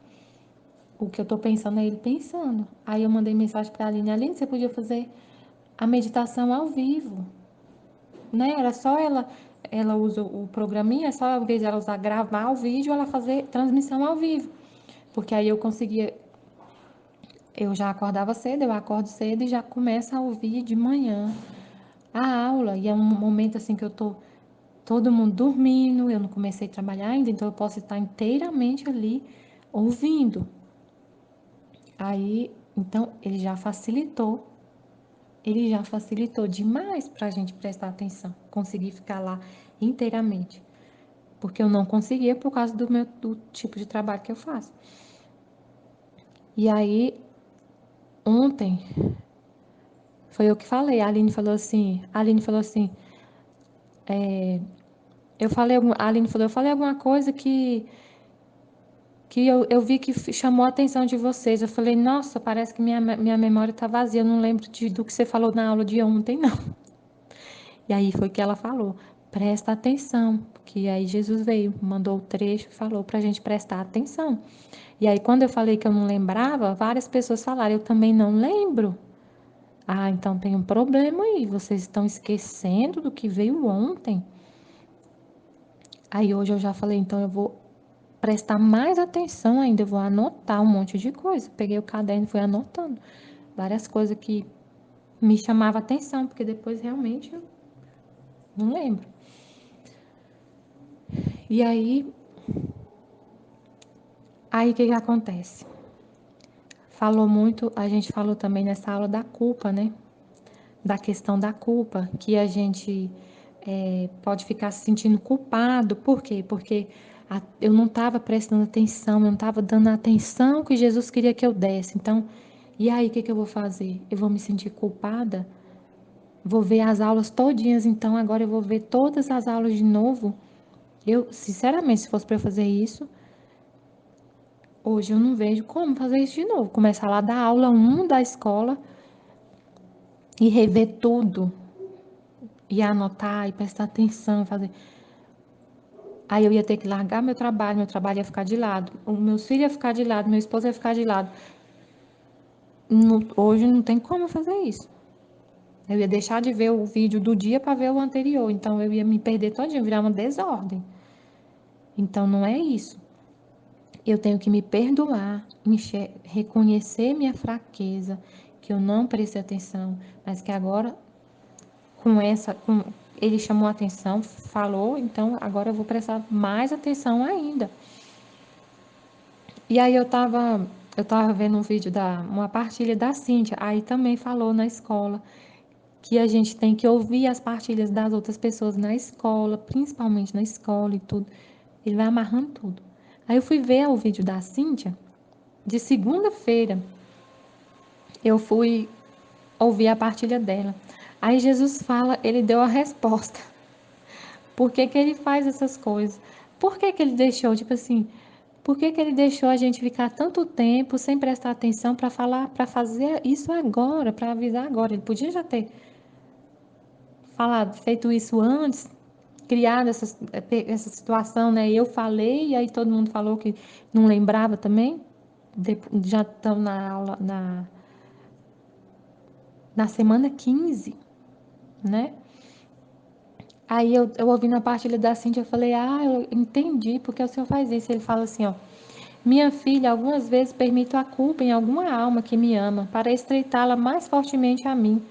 o que eu estou pensando é ele pensando. Aí eu mandei mensagem para a Aline, Aline, você podia fazer a meditação ao vivo, né? Era só ela usa o programinha, é só ao invés de ela usar gravar o vídeo, ela fazer transmissão ao vivo. Porque aí eu conseguia, eu já acordava cedo, eu acordo cedo e já começo a ouvir de manhã a aula. E é um momento assim que eu tô todo mundo dormindo, eu não comecei a trabalhar ainda, então eu posso estar inteiramente ali ouvindo. Aí, então, ele já facilitou demais para a gente prestar atenção, conseguir ficar lá inteiramente. Porque eu não conseguia por causa do tipo de trabalho que eu faço. E aí, ontem, foi eu que falei, a Aline falou assim, a Aline falou, eu falei alguma coisa que eu vi que chamou a atenção de vocês. Eu falei, nossa, parece que minha memória está vazia, eu não lembro do que você falou na aula de ontem, não. E aí foi que ela falou, presta atenção, que aí Jesus veio, mandou o trecho e falou para a gente prestar atenção. E aí quando eu falei que eu não lembrava, várias pessoas falaram, eu também não lembro. Ah, então tem um problema aí, vocês estão esquecendo do que veio ontem. Aí hoje eu já falei, então eu vou prestar mais atenção ainda, eu vou anotar um monte de coisa. Peguei o caderno e fui anotando várias coisas que me chamavam atenção, porque depois realmente eu não lembro. E aí o que acontece? A gente falou também nessa aula da culpa, né? Da questão da culpa, que a gente pode ficar se sentindo culpado. Por quê? Porque eu não estava prestando atenção, eu não estava dando a atenção que Jesus queria que eu desse. Então, e aí o que eu vou fazer? Eu vou me sentir culpada? Vou ver as aulas todinhas, então agora eu vou ver todas as aulas de novo? Eu, sinceramente, se fosse para eu fazer isso, hoje eu não vejo como fazer isso de novo. Começar lá da aula 1 da escola e rever tudo. E anotar e prestar atenção, fazer. Aí eu ia ter que largar meu trabalho ia ficar de lado, os meus filhos iam ficar de lado, meu esposo ia ficar de lado. Hoje não tem como fazer isso. Eu ia deixar de ver o vídeo do dia para ver o anterior, então eu ia me perder todinho, virar uma desordem. Então não é isso. Eu tenho que me perdoar, reconhecer minha fraqueza, que eu não prestei atenção, mas que agora ele chamou a atenção, falou, então agora eu vou prestar mais atenção ainda. E aí eu tava vendo um vídeo uma partilha da Cíntia, aí também falou na escola que a gente tem que ouvir as partilhas das outras pessoas na escola, principalmente na escola e tudo. Ele vai amarrando tudo. Aí eu fui ver o vídeo da Cíntia, de segunda-feira, eu fui ouvir a partilha dela. Aí Jesus fala, ele deu a resposta. Por que que ele faz essas coisas? Por que que ele deixou, tipo assim, por que que ele deixou a gente ficar tanto tempo sem prestar atenção para falar, para fazer isso agora, para avisar agora? Ele podia já ter falado, feito isso antes, criado essa situação, né? Eu falei, e aí todo mundo falou que não lembrava também. Já estão na aula, na semana 15, né? Aí eu ouvi na partilha da Cíntia, eu falei, eu entendi porque o senhor faz isso. Ele fala assim, ó, minha filha, algumas vezes permito a culpa em alguma alma que me ama, para estreitá-la mais fortemente a mim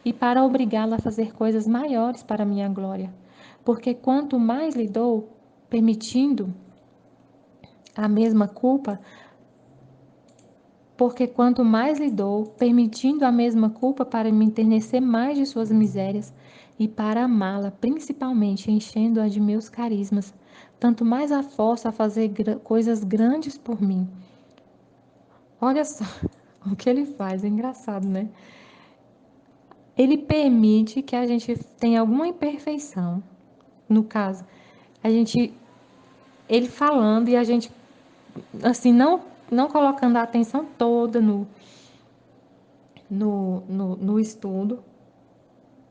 e para obrigá-la a fazer coisas maiores para a minha glória. Porque quanto mais lhe dou, permitindo a mesma culpa, porque quanto mais lhe dou, permitindo a mesma culpa para me enternecer mais de suas misérias e para amá-la, principalmente enchendo-a de meus carismas, tanto mais a forço a fazer coisas grandes por mim. Olha só o que ele faz, é engraçado, né? Ele permite que a gente tenha alguma imperfeição, no caso, a gente, ele falando e a gente, assim, não colocando a atenção toda no estudo,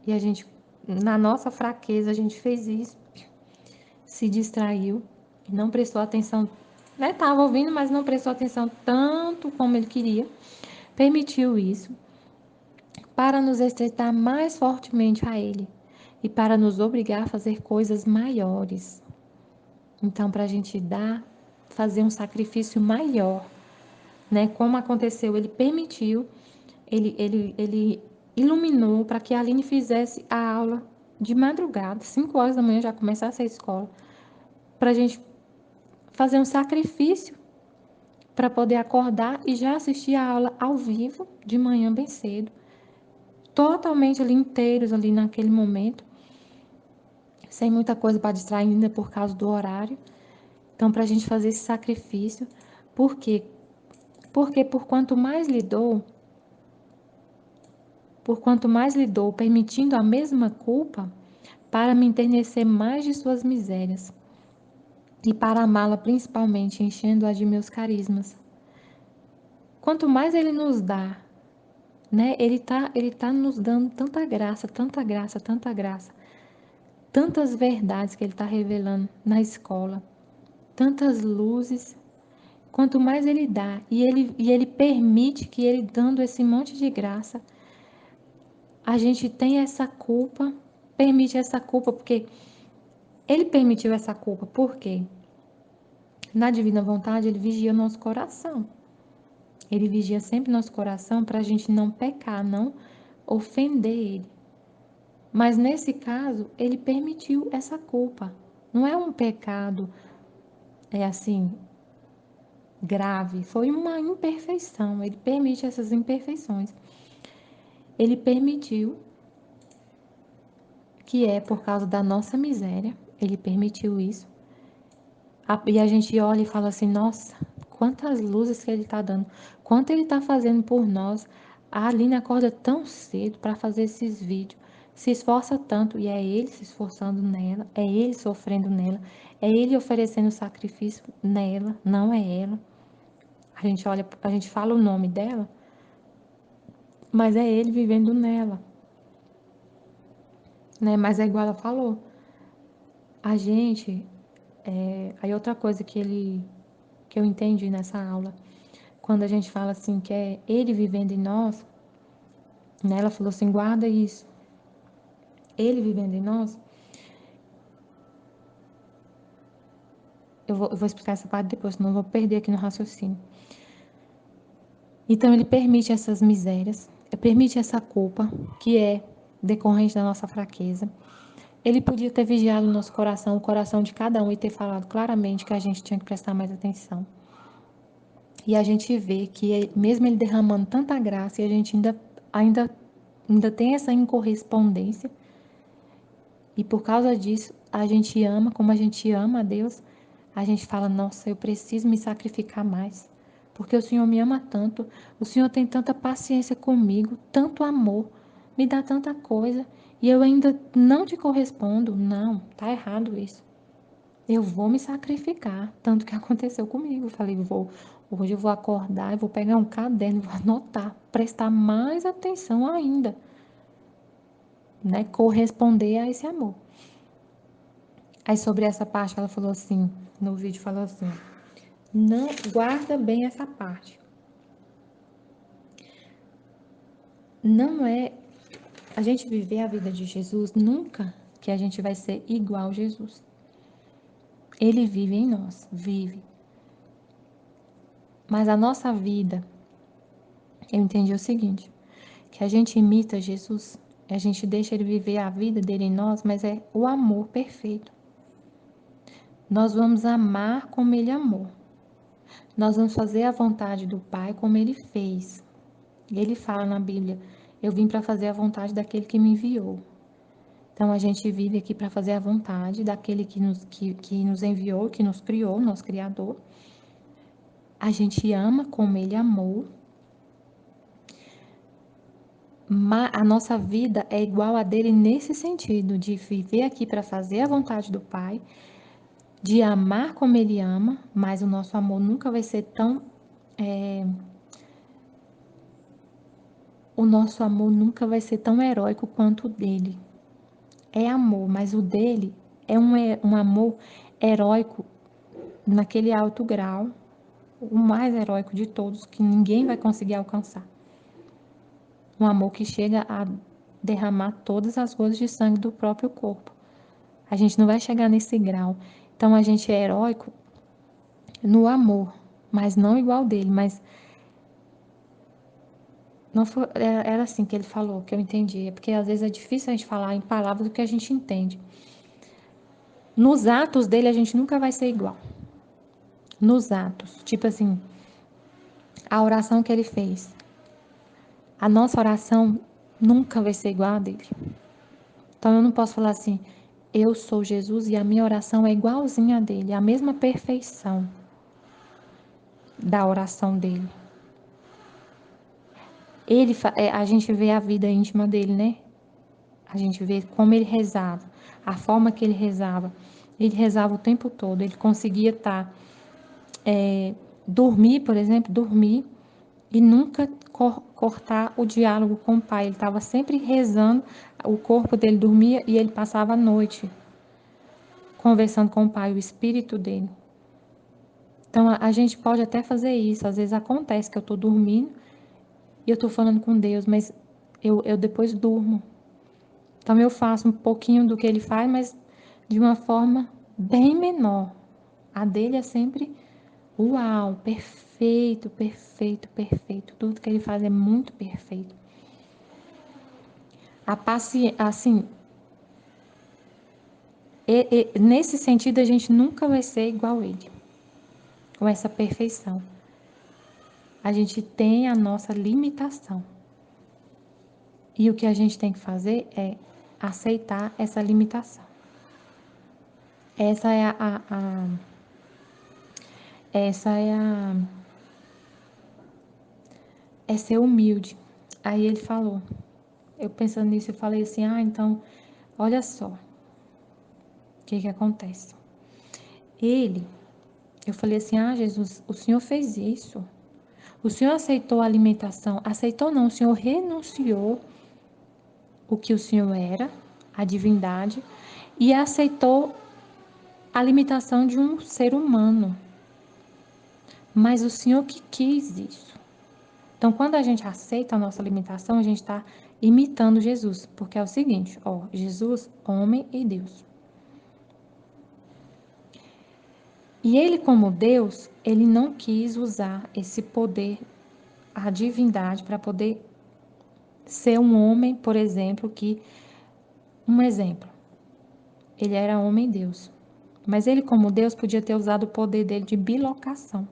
e a gente, na nossa fraqueza, a gente fez isso, se distraiu, não prestou atenção, né? Estava ouvindo, mas não prestou atenção tanto como ele queria, permitiu isso para nos estreitar mais fortemente a Ele e para nos obrigar a fazer coisas maiores. Então, para a gente fazer um sacrifício maior, né? Como aconteceu, Ele permitiu, Ele iluminou para que a Aline fizesse a aula de madrugada, 5 horas da manhã já começasse a escola, para a gente fazer um sacrifício para poder acordar e já assistir a aula ao vivo, de manhã bem cedo, totalmente ali inteiros ali naquele momento, sem muita coisa para distrair ainda por causa do horário. Então, para a gente fazer esse sacrifício, por quê? Porque por quanto mais lhe dou, permitindo a mesma culpa, para me enternecer mais de suas misérias, e para amá-la principalmente, enchendo-a de meus carismas. Quanto mais ele nos dá, né? Ele tá nos dando tanta graça, tanta graça, tanta graça, tantas verdades que ele está revelando na escola, tantas luzes. Quanto mais ele dá e ele permite que ele dando esse monte de graça, a gente tem essa culpa, permite essa culpa, porque ele permitiu essa culpa, por quê? Na divina vontade, ele vigia nosso coração. Ele vigia sempre nosso coração para a gente não pecar, não ofender ele. Mas nesse caso, ele permitiu essa culpa. Não é um pecado, é assim, grave. Foi uma imperfeição. Ele permite essas imperfeições. Ele permitiu, que é por causa da nossa miséria, ele permitiu isso. E a gente olha e fala assim: nossa, quantas luzes que ele está dando, quanto ele está fazendo por nós. A Aline acorda tão cedo para fazer esses vídeos, se esforça tanto, e é ele se esforçando nela, é ele sofrendo nela, é ele oferecendo sacrifício nela, não é ela. A gente olha, a gente fala o nome dela, mas é ele vivendo nela, né? Mas é igual ela falou, a gente, aí outra coisa que eu entendi nessa aula, quando a gente fala assim que é ele vivendo em nós, né? Ela falou assim, guarda isso, ele vivendo em nós, eu vou explicar essa parte depois, senão eu vou perder aqui no raciocínio. Então, ele permite essas misérias, permite essa culpa, que é decorrente da nossa fraqueza. Ele podia ter vigiado o nosso coração, o coração de cada um, e ter falado claramente que a gente tinha que prestar mais atenção. E a gente vê que, mesmo ele derramando tanta graça, e a gente ainda tem essa incorrespondência, e por causa disso, a gente ama, como a gente ama a Deus, a gente fala, nossa, eu preciso me sacrificar mais, porque o Senhor me ama tanto, o Senhor tem tanta paciência comigo, tanto amor, me dá tanta coisa, e eu ainda não te correspondo. Não, tá errado isso. Eu vou me sacrificar, tanto que aconteceu comigo. Eu falei, hoje eu vou acordar, eu vou pegar um caderno, vou anotar, prestar mais atenção ainda, né? Corresponder a esse amor. Aí sobre essa parte ela falou assim, no vídeo falou assim, não guarda bem essa parte. Não é a gente viver a vida de Jesus, nunca que a gente vai ser igual a Jesus. Ele vive em nós, vive. Mas a nossa vida, eu entendi o seguinte, que a gente imita Jesus, a gente deixa ele viver a vida dele em nós, mas é o amor perfeito. Nós vamos amar como ele amou. Nós vamos fazer a vontade do Pai como ele fez. Ele fala na Bíblia, eu vim para fazer a vontade daquele que me enviou. Então a gente vive aqui para fazer a vontade daquele que nos enviou, que nos criou, nosso Criador. A gente ama como ele amou. A nossa vida é igual a dele nesse sentido, de viver aqui para fazer a vontade do Pai, de amar como ele ama, mas o nosso amor nunca vai ser tão. O nosso amor nunca vai ser tão heróico quanto o dele. É amor, mas o dele é um amor heróico naquele alto grau, o mais heróico de todos, que ninguém vai conseguir alcançar. Um amor que chega a derramar todas as gotas de sangue do próprio corpo. A gente não vai chegar nesse grau. Então a gente é heróico no amor, mas não igual dele, mas não foi, era assim que ele falou, que eu entendi. É porque às vezes é difícil a gente falar em palavras o que a gente entende. Nos atos dele a gente nunca vai ser igual. Nos atos, tipo assim, a oração que ele fez. A nossa oração nunca vai ser igual a dele. Então eu não posso falar assim, eu sou Jesus e a minha oração é igualzinha a dele, a mesma perfeição da oração dele. A gente vê a vida íntima dele, né? A gente vê como ele rezava, a forma que ele rezava. Ele rezava o tempo todo, ele conseguia dormir, por exemplo, dormir e nunca cortar o diálogo com o Pai. Ele estava sempre rezando, o corpo dele dormia e ele passava a noite conversando com o Pai, o espírito dele. Então, a gente pode até fazer isso. Às vezes acontece que eu estou dormindo e eu estou falando com Deus, mas eu depois durmo. Então, eu faço um pouquinho do que ele faz, mas de uma forma bem menor. A dele é sempre, uau, perfeito, perfeito, perfeito. Tudo que ele faz é muito perfeito. A paciência, assim, nesse sentido, a gente nunca vai ser igual a ele, com essa perfeição. A gente tem a nossa limitação. E o que a gente tem que fazer é aceitar essa limitação. Essa é é ser humilde. Aí ele falou, eu pensando nisso, eu falei assim, então, olha só, o que acontece. Eu falei assim, Jesus, o Senhor fez isso. O Senhor aceitou a alimentação. Aceitou não, o Senhor renunciou o que o Senhor era, a divindade, e aceitou a limitação de um ser humano. Mas o Senhor que quis isso. Então, quando a gente aceita a nossa limitação, a gente está imitando Jesus. Porque é o seguinte, Jesus, homem e Deus. E ele, como Deus, ele não quis usar esse poder, a divindade, para poder ser um homem, por exemplo, um exemplo, ele era homem-deus. Mas ele, como Deus, podia ter usado o poder dele de bilocação.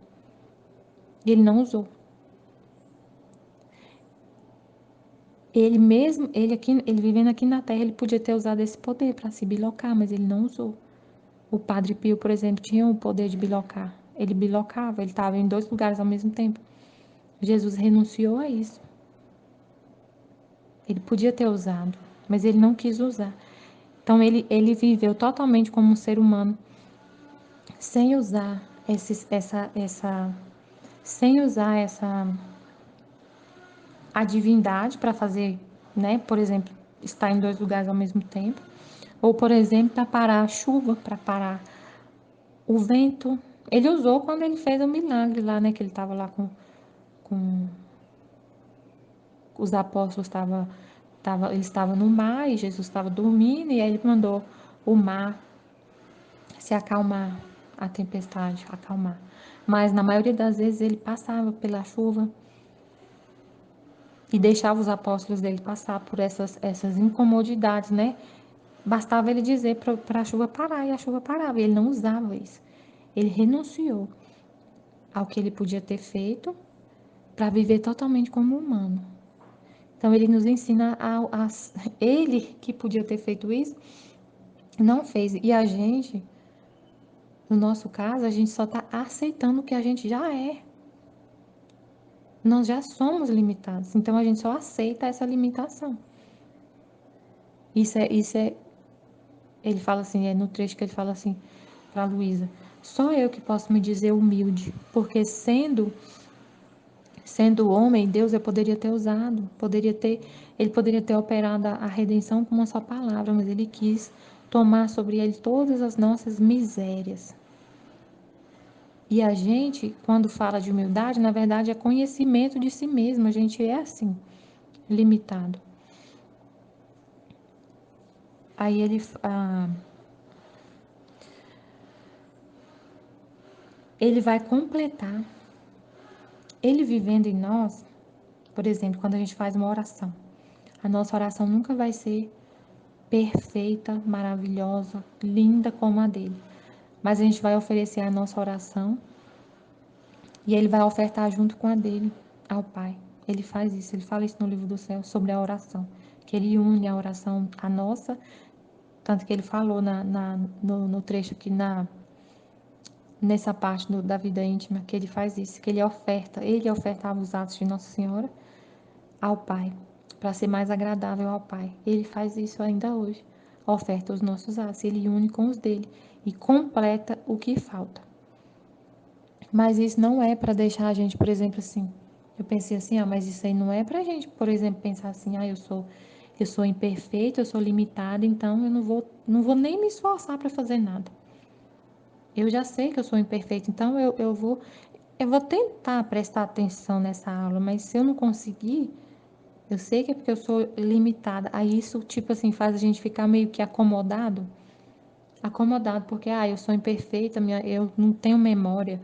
E ele não usou. Ele mesmo, ele vivendo aqui na Terra, ele podia ter usado esse poder para se bilocar, mas ele não usou. O Padre Pio, por exemplo, tinha o poder de bilocar. Ele bilocava, ele estava em 2 lugares ao mesmo tempo. Jesus renunciou a isso. Ele podia ter usado, mas ele não quis usar. Então ele viveu totalmente como um ser humano, sem usar sem usar a divindade para fazer, né? Por exemplo, estar em 2 lugares ao mesmo tempo, ou por exemplo, para parar a chuva, para parar o vento. Ele usou quando ele fez o milagre lá, né? Que ele estava lá com os apóstolos, eles estavam no mar e Jesus estava dormindo, e aí ele mandou o mar se acalmar, a tempestade acalmar. Mas na maioria das vezes ele passava pela chuva e deixava os apóstolos dele passar por essas incomodidades, né? Bastava ele dizer para a chuva parar e a chuva parava. E ele não usava isso. Ele renunciou ao que ele podia ter feito para viver totalmente como humano. Então ele nos ensina ele que podia ter feito isso, não fez. E a gente, no nosso caso, a gente só está aceitando o que a gente já é. Nós já somos limitados, então a gente só aceita essa limitação. Ele fala assim, no trecho que ele fala assim para Luísa: só eu que posso me dizer humilde, porque sendo homem, Deus eu poderia ter usado, ele poderia ter operado a redenção com uma só palavra, mas ele quis tomar sobre ele todas as nossas misérias. E a gente, quando fala de humildade, na verdade é conhecimento de si mesmo, a gente é assim, limitado. Aí ele vai completar, ele vivendo em nós. Por exemplo, quando a gente faz uma oração, a nossa oração nunca vai ser perfeita, maravilhosa, linda como a dele. Mas a gente vai oferecer a nossa oração e ele vai ofertar junto com a dele ao Pai. Ele faz isso, ele fala isso no livro do céu sobre a oração, que ele une a oração à nossa, tanto que ele falou no trecho aqui nessa parte da vida íntima, que ele faz isso, que ele ofertava os atos de Nossa Senhora ao Pai, para ser mais agradável ao Pai. Ele faz isso ainda hoje. Oferta os nossos atos, ele une com os dele e completa o que falta. Mas isso não é para deixar a gente, por exemplo, assim. Eu pensei assim, mas isso aí não é para a gente, por exemplo, pensar assim, eu sou imperfeita, eu sou limitada, então eu não vou nem me esforçar para fazer nada. Eu já sei que eu sou imperfeita, então eu vou tentar prestar atenção nessa aula, mas se eu não conseguir, eu sei que é porque eu sou limitada. Aí isso, tipo assim, faz a gente ficar meio que acomodado. Acomodado, porque, eu sou imperfeita, eu não tenho memória.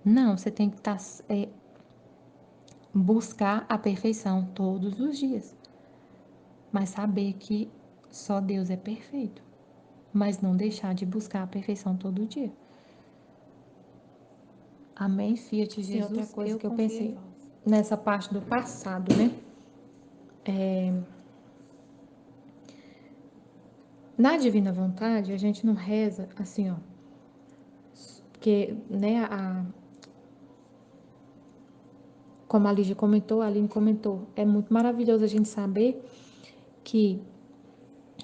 Não, você tem que buscar a perfeição todos os dias. Mas saber que só Deus é perfeito. Mas não deixar de buscar a perfeição todo dia. Amém, Fiat Jesus. Sim, outra coisa Eu que eu confio pensei em vós. Nessa parte do passado, né? Na Divina Vontade, a gente não reza assim, ó. Porque, né, como a Lígia comentou, a Aline comentou, é muito maravilhoso a gente saber que,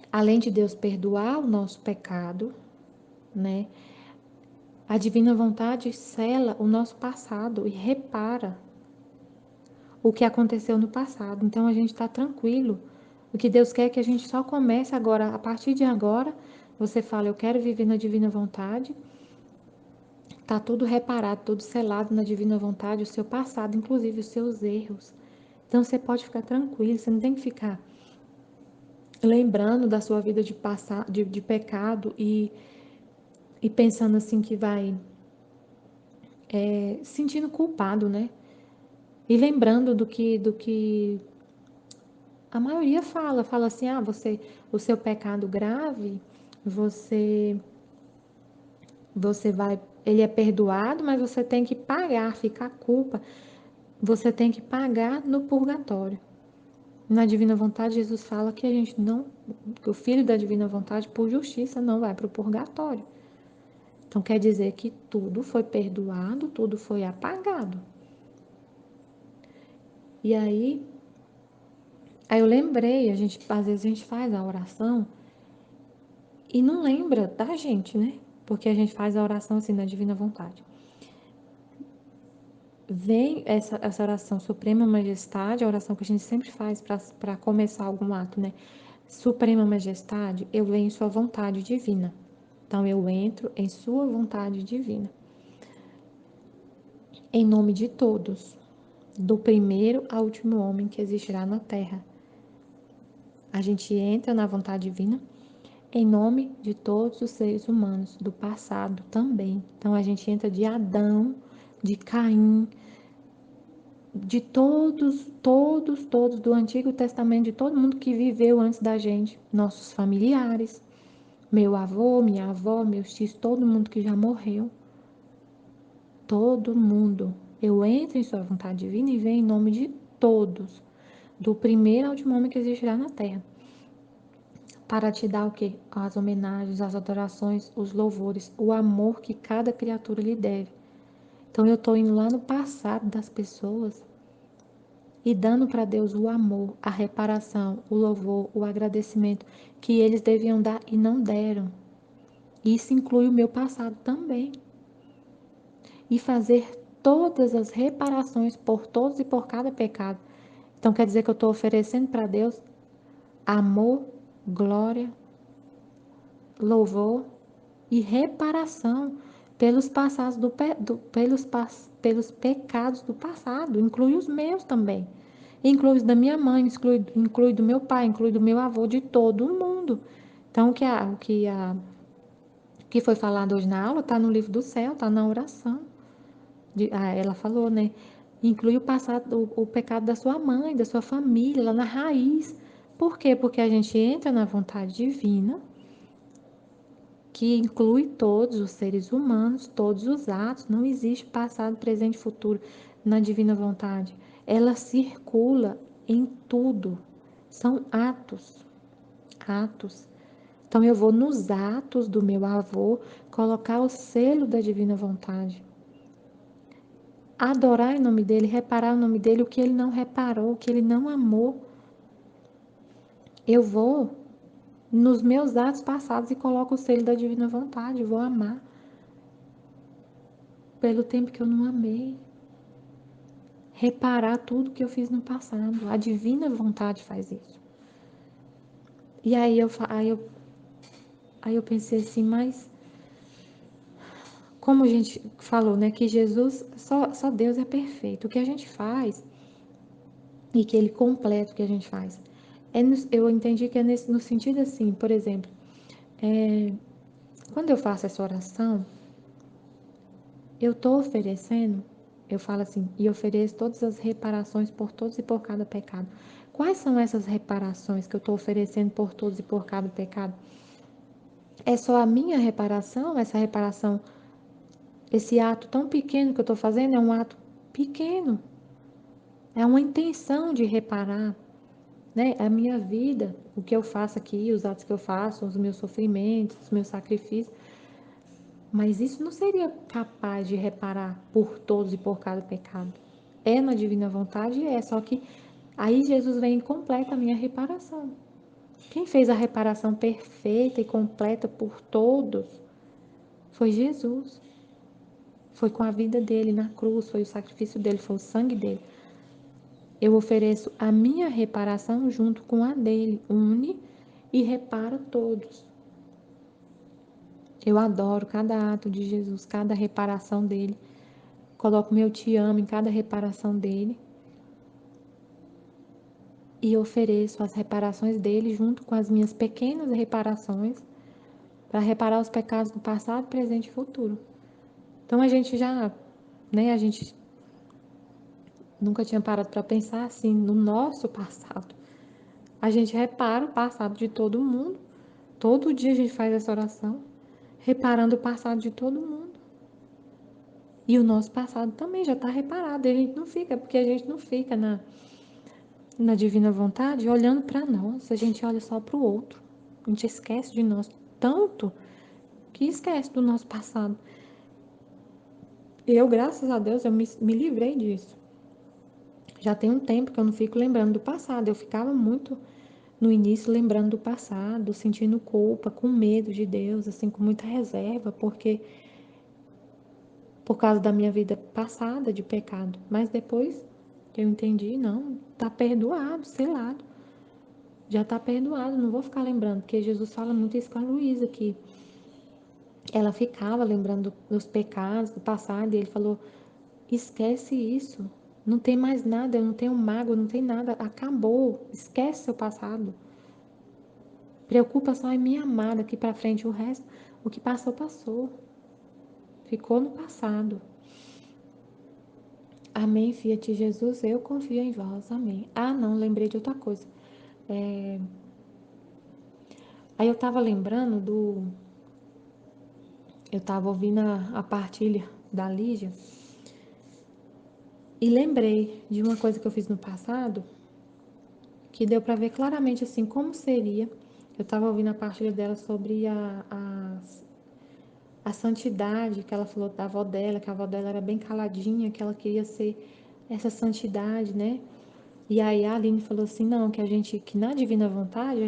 além de Deus perdoar o nosso pecado, né, a Divina Vontade sela o nosso passado e repara o que aconteceu no passado. Então a gente está tranquilo. O que Deus quer é que a gente só comece agora, a partir de agora, você fala, eu quero viver na Divina Vontade. Tá tudo reparado, tudo selado na Divina Vontade, o seu passado, inclusive os seus erros. Então você pode ficar tranquilo, você não tem que ficar lembrando da sua vida de pecado e pensando assim que vai sentindo culpado, né? E lembrando do que a maioria fala assim, o seu pecado grave, você, ele é perdoado, mas você tem que pagar, fica a culpa, você tem que pagar no purgatório. Na divina vontade, Jesus fala que a gente não, que o filho da divina vontade, por justiça, não vai para o purgatório. Então quer dizer que tudo foi perdoado, tudo foi apagado. E aí eu lembrei, às vezes a gente faz a oração e não lembra da gente, né? Porque a gente faz a oração assim na divina vontade. Vem essa oração Suprema Majestade, a oração que a gente sempre faz para começar algum ato, né? Suprema Majestade, eu venho em sua vontade divina. Então eu entro em sua vontade divina. Em nome de todos, do primeiro ao último homem que existirá na terra. A gente entra na vontade divina em nome de todos os seres humanos, do passado também. Então a gente entra de Adão, de Caim, de todos do Antigo Testamento, de todo mundo que viveu antes da gente, nossos familiares, meu avô, minha avó, meus tios, todo mundo que já morreu. Todo mundo. Eu entro em sua vontade divina e venho em nome de todos, do primeiro ao último homem que existirá na terra. Para te dar o quê? As homenagens, as adorações, os louvores, o amor que cada criatura lhe deve. Então eu estou indo lá no passado das pessoas e dando para Deus o amor, a reparação, o louvor, o agradecimento que eles deviam dar e não deram. Isso inclui o meu passado também. E fazer todas as reparações por todos e por cada pecado. Então quer dizer que eu estou oferecendo para Deus amor, glória, louvor e reparação pelos passados pelos pecados do passado, inclui os meus também. Inclui os da minha mãe, inclui do meu pai, inclui do meu avô, de todo mundo. Então o que foi falado hoje na aula está no livro do céu, está na oração. Ela falou, né? Inclui o passado, o pecado da sua mãe, da sua família, lá na raiz. Por quê? Porque a gente entra na vontade divina, que inclui todos os seres humanos, todos os atos, não existe passado, presente e futuro na divina vontade. Ela circula em tudo. São atos, atos. Então eu vou nos atos do meu avô colocar o selo da divina vontade. Adorar em nome dele, reparar em nome dele o que ele não reparou, o que ele não amou. Eu vou nos meus atos passados e coloco o selo da divina vontade, vou amar pelo tempo que eu não amei. Reparar tudo que eu fiz no passado. A divina vontade faz isso. E aí eu pensei assim, mas como a gente falou, né, que Jesus, só Deus é perfeito. O que a gente faz e que ele completa o que a gente faz. Eu entendi que é no sentido assim, por exemplo, quando eu faço essa oração, eu estou oferecendo, eu falo assim, e ofereço todas as reparações por todos e por cada pecado. Quais são essas reparações que eu estou oferecendo por todos e por cada pecado? É só a minha reparação? Essa reparação, esse ato tão pequeno que eu estou fazendo é um ato pequeno. É uma intenção de reparar, né? A minha vida, o que eu faço aqui, os atos que eu faço, os meus sofrimentos, os meus sacrifícios. Mas isso não seria capaz de reparar por todos e por cada pecado. É na divina vontade, só que aí Jesus vem e completa a minha reparação. Quem fez a reparação perfeita e completa por todos foi Jesus. Foi com a vida dele na cruz, foi o sacrifício dele, foi o sangue dele. Eu ofereço a minha reparação junto com a dele, une e repara todos. Eu adoro cada ato de Jesus, cada reparação dele. Coloco meu te amo em cada reparação dele. E ofereço as reparações dele junto com as minhas pequenas reparações para reparar os pecados do passado, presente e futuro. Então a gente já né? A gente nunca tinha parado para pensar assim no nosso passado. A gente repara o passado de todo mundo. Todo dia a gente faz essa oração, reparando o passado de todo mundo. E o nosso passado também já está reparado. E a gente não fica, porque a gente não fica na divina vontade olhando para nós. A gente olha só para o outro. A gente esquece de nós tanto que esquece do nosso passado. Eu, graças a Deus, eu me livrei disso. Já tem um tempo que eu não fico lembrando do passado. Eu ficava muito no início lembrando do passado, sentindo culpa, com medo de Deus, assim, com muita reserva, porque por causa da minha vida passada de pecado. Mas depois eu entendi, não, tá perdoado, selado. Já tá perdoado, não vou ficar lembrando, porque Jesus fala muito isso com a Luísa, que ela ficava lembrando dos pecados do passado, e ele falou: esquece isso, não tem mais nada, eu não tenho mágoa, não tem nada, acabou, esquece seu passado. Preocupa só em me amar daqui para frente, o resto, o que passou, passou. Ficou no passado. Amém, filha de Jesus, eu confio em vós, amém. Ah, não, lembrei de outra coisa. Aí eu tava lembrando eu tava ouvindo a partilha da Lígia e lembrei de uma coisa que eu fiz no passado que deu para ver claramente assim como seria. Eu tava ouvindo a partilha dela sobre a santidade que ela falou da avó dela, que a avó dela era bem caladinha, que ela queria ser essa santidade, né? E aí a Aline falou assim, não, que na divina vontade,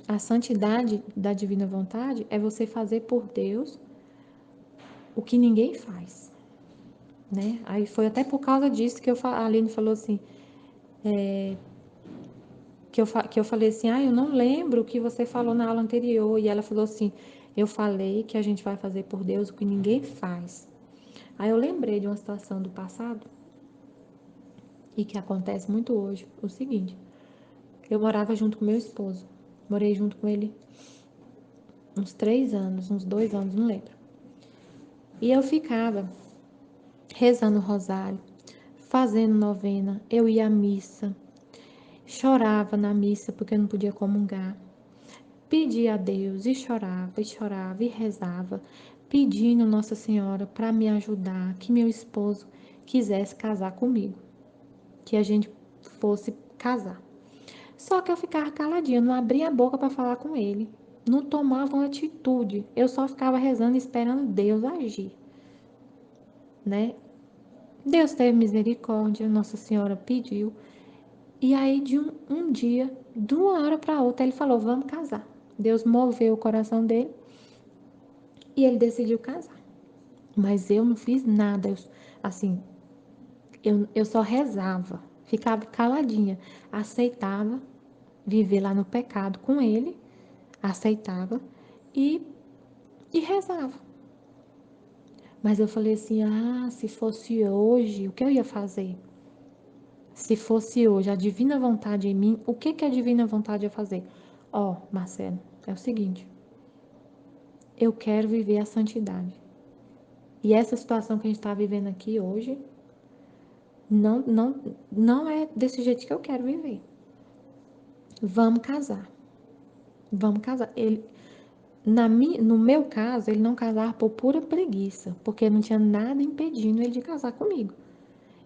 a santidade da divina vontade é você fazer por Deus o que ninguém faz, né? Aí foi até por causa disso que a Aline falou assim, que eu falei assim, eu não lembro o que você falou na aula anterior, e ela falou assim, eu falei que a gente vai fazer por Deus o que ninguém faz. Aí eu lembrei de uma situação do passado, e que acontece muito hoje, o seguinte, eu morava junto com meu esposo, morei junto com ele uns 3 anos, uns 2 anos, não lembro. E eu ficava rezando o rosário, fazendo novena, eu ia à missa, chorava na missa porque eu não podia comungar, pedia a Deus e chorava e rezava, pedindo Nossa Senhora para me ajudar, que meu esposo quisesse casar comigo, que a gente fosse casar. Só que eu ficava caladinha, não abria a boca para falar com ele, não tomava uma atitude, eu só ficava rezando, esperando Deus agir, né? Deus teve misericórdia, Nossa Senhora pediu. E aí, de um dia, de uma hora para outra, ele falou: vamos casar. Deus moveu o coração dele e ele decidiu casar. Mas eu não fiz nada. Assim, eu só rezava, ficava caladinha, aceitava viver lá no pecado com ele, aceitava e, e rezava. Mas eu falei assim: se fosse hoje, o que eu ia fazer? Se fosse hoje a divina vontade em mim, o que que a divina vontade ia fazer? Marcelo, é o seguinte, eu quero viver a santidade. E essa situação que a gente está vivendo aqui hoje, não é desse jeito que eu quero viver. Vamos casar. Vamos casar. No meu caso, ele não casar por pura preguiça, porque não tinha nada impedindo ele de casar comigo.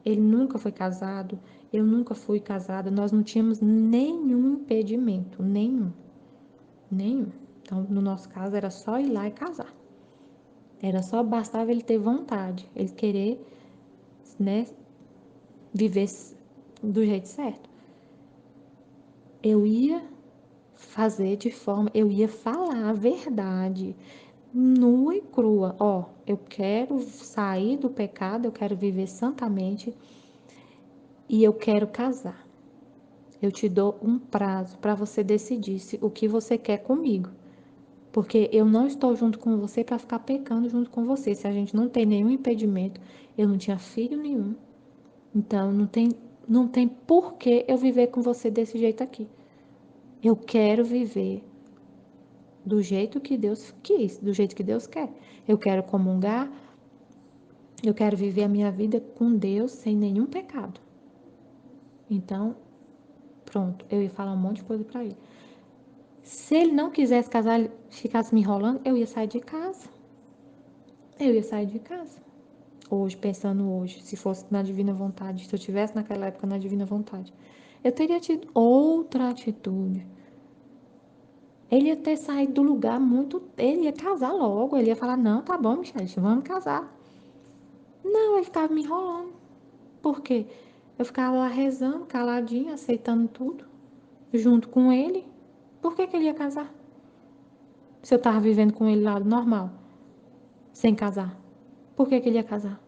Ele nunca foi casado, eu nunca fui casada, nós não tínhamos nenhum impedimento, nenhum. Nenhum. Então, no nosso caso, era só ir lá e casar. Bastava ele ter vontade, ele querer, né, viver do jeito certo. Eu ia eu ia falar a verdade, nua e crua. Eu quero sair do pecado, eu quero viver santamente e eu quero casar. Eu te dou um prazo para você decidir o que você quer comigo. Porque eu não estou junto com você para ficar pecando junto com você. Se a gente não tem nenhum impedimento, eu não tinha filho nenhum. Então não tem por que eu viver com você desse jeito aqui. Eu quero viver do jeito que Deus quis, do jeito que Deus quer. Eu quero comungar Eu quero viver a minha vida com Deus sem nenhum pecado. Então, pronto, eu ia falar um monte de coisa para ele. Se ele não quisesse casar, ele ficasse me enrolando, eu ia sair de casa. Eu ia sair de casa. Hoje, pensando hoje, se fosse na divina vontade, se eu tivesse naquela época na divina vontade, eu teria tido outra atitude. Ele ia ter saído do lugar muito. Ele ia casar logo. Ele ia falar: Não, tá bom, Michelle, vamos casar. Não, ele ficava me enrolando. Por quê? Eu ficava lá rezando, caladinha, aceitando tudo, junto com ele. Por que ele ia casar? Se eu tava vivendo com ele lá normal, sem casar. Por que ele ia casar?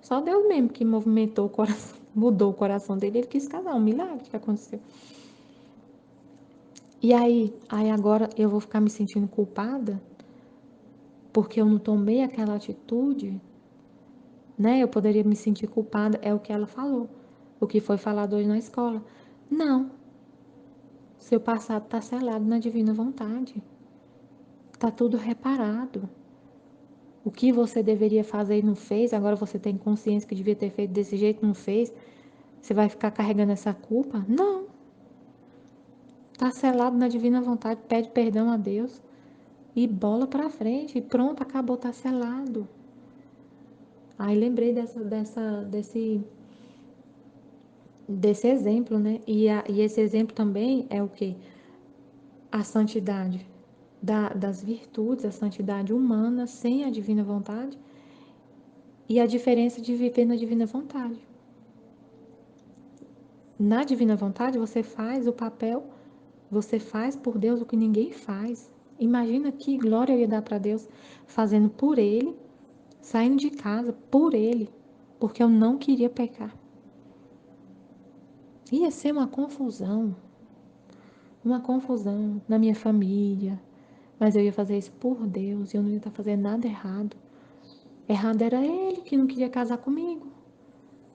Só Deus mesmo que movimentou o coração, mudou o coração dele. Ele quis casar, um milagre que aconteceu. E aí agora eu vou ficar me sentindo culpada porque eu não tomei aquela atitude, né? Eu poderia me sentir culpada, é o que ela falou, o que foi falado hoje na escola. Não, seu passado está selado na divina vontade. Está tudo reparado. O que você deveria fazer e não fez, agora você tem consciência que devia ter feito desse jeito e não fez. Você vai ficar carregando essa culpa? Não. Está selado na divina vontade, pede perdão a Deus e bola para frente. E pronto, acabou, está selado. Aí lembrei desse exemplo, né? E esse exemplo também é o quê? A santidade das virtudes, a santidade humana sem a divina vontade e a diferença de viver na divina vontade. Na divina vontade, você faz o papel, você faz por Deus o que ninguém faz. Imagina que glória eu ia dar para Deus fazendo por Ele, saindo de casa por Ele, porque eu não queria pecar. Ia ser uma confusão na minha família, mas eu ia fazer isso por Deus e eu não ia estar fazendo nada errado. Errado era ele que não queria casar comigo.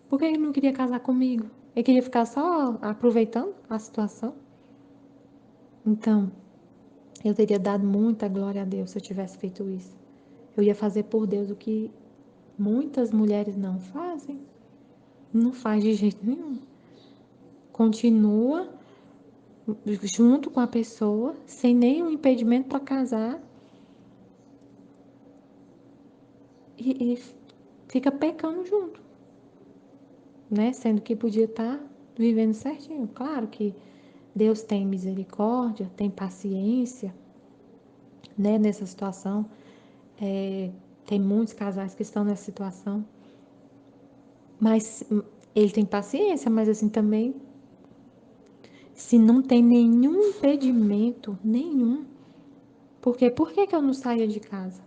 Por que ele não queria casar comigo? Ele queria ficar só aproveitando a situação? Então, eu teria dado muita glória a Deus se eu tivesse feito isso. Eu ia fazer por Deus o que muitas mulheres não fazem. Não faz de jeito nenhum. Continua junto com a pessoa, sem nenhum impedimento para casar. E fica pecando junto, né? Sendo que podia estar vivendo certinho. Claro que Deus tem misericórdia, tem paciência, né? Nessa situação, tem muitos casais que estão nessa situação, mas Ele tem paciência, mas assim também, se não tem nenhum impedimento, nenhum, porque por que eu não saía de casa?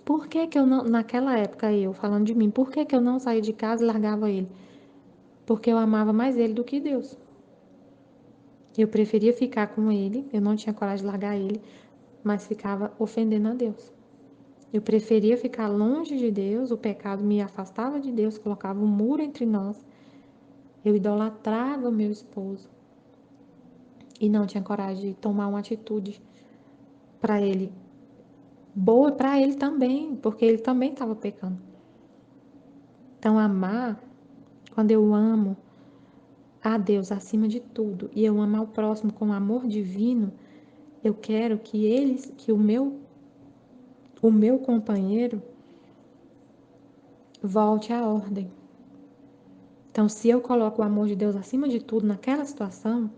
Por que eu não, naquela época eu, falando de mim, por que eu não saía de casa e largava ele? Porque eu amava mais ele do que Deus. Eu preferia ficar com ele, eu não tinha coragem de largar ele, mas ficava ofendendo a Deus. Eu preferia ficar longe de Deus, o pecado me afastava de Deus, colocava um muro entre nós. Eu idolatrava o meu esposo e não tinha coragem de tomar uma atitude para ele, boa para ele também, porque ele também estava pecando. Então, amar, quando eu amo a Deus acima de tudo e eu amo ao próximo com amor divino, eu quero que o meu companheiro volte à ordem. Então, se eu coloco o amor de Deus acima de tudo naquela situação,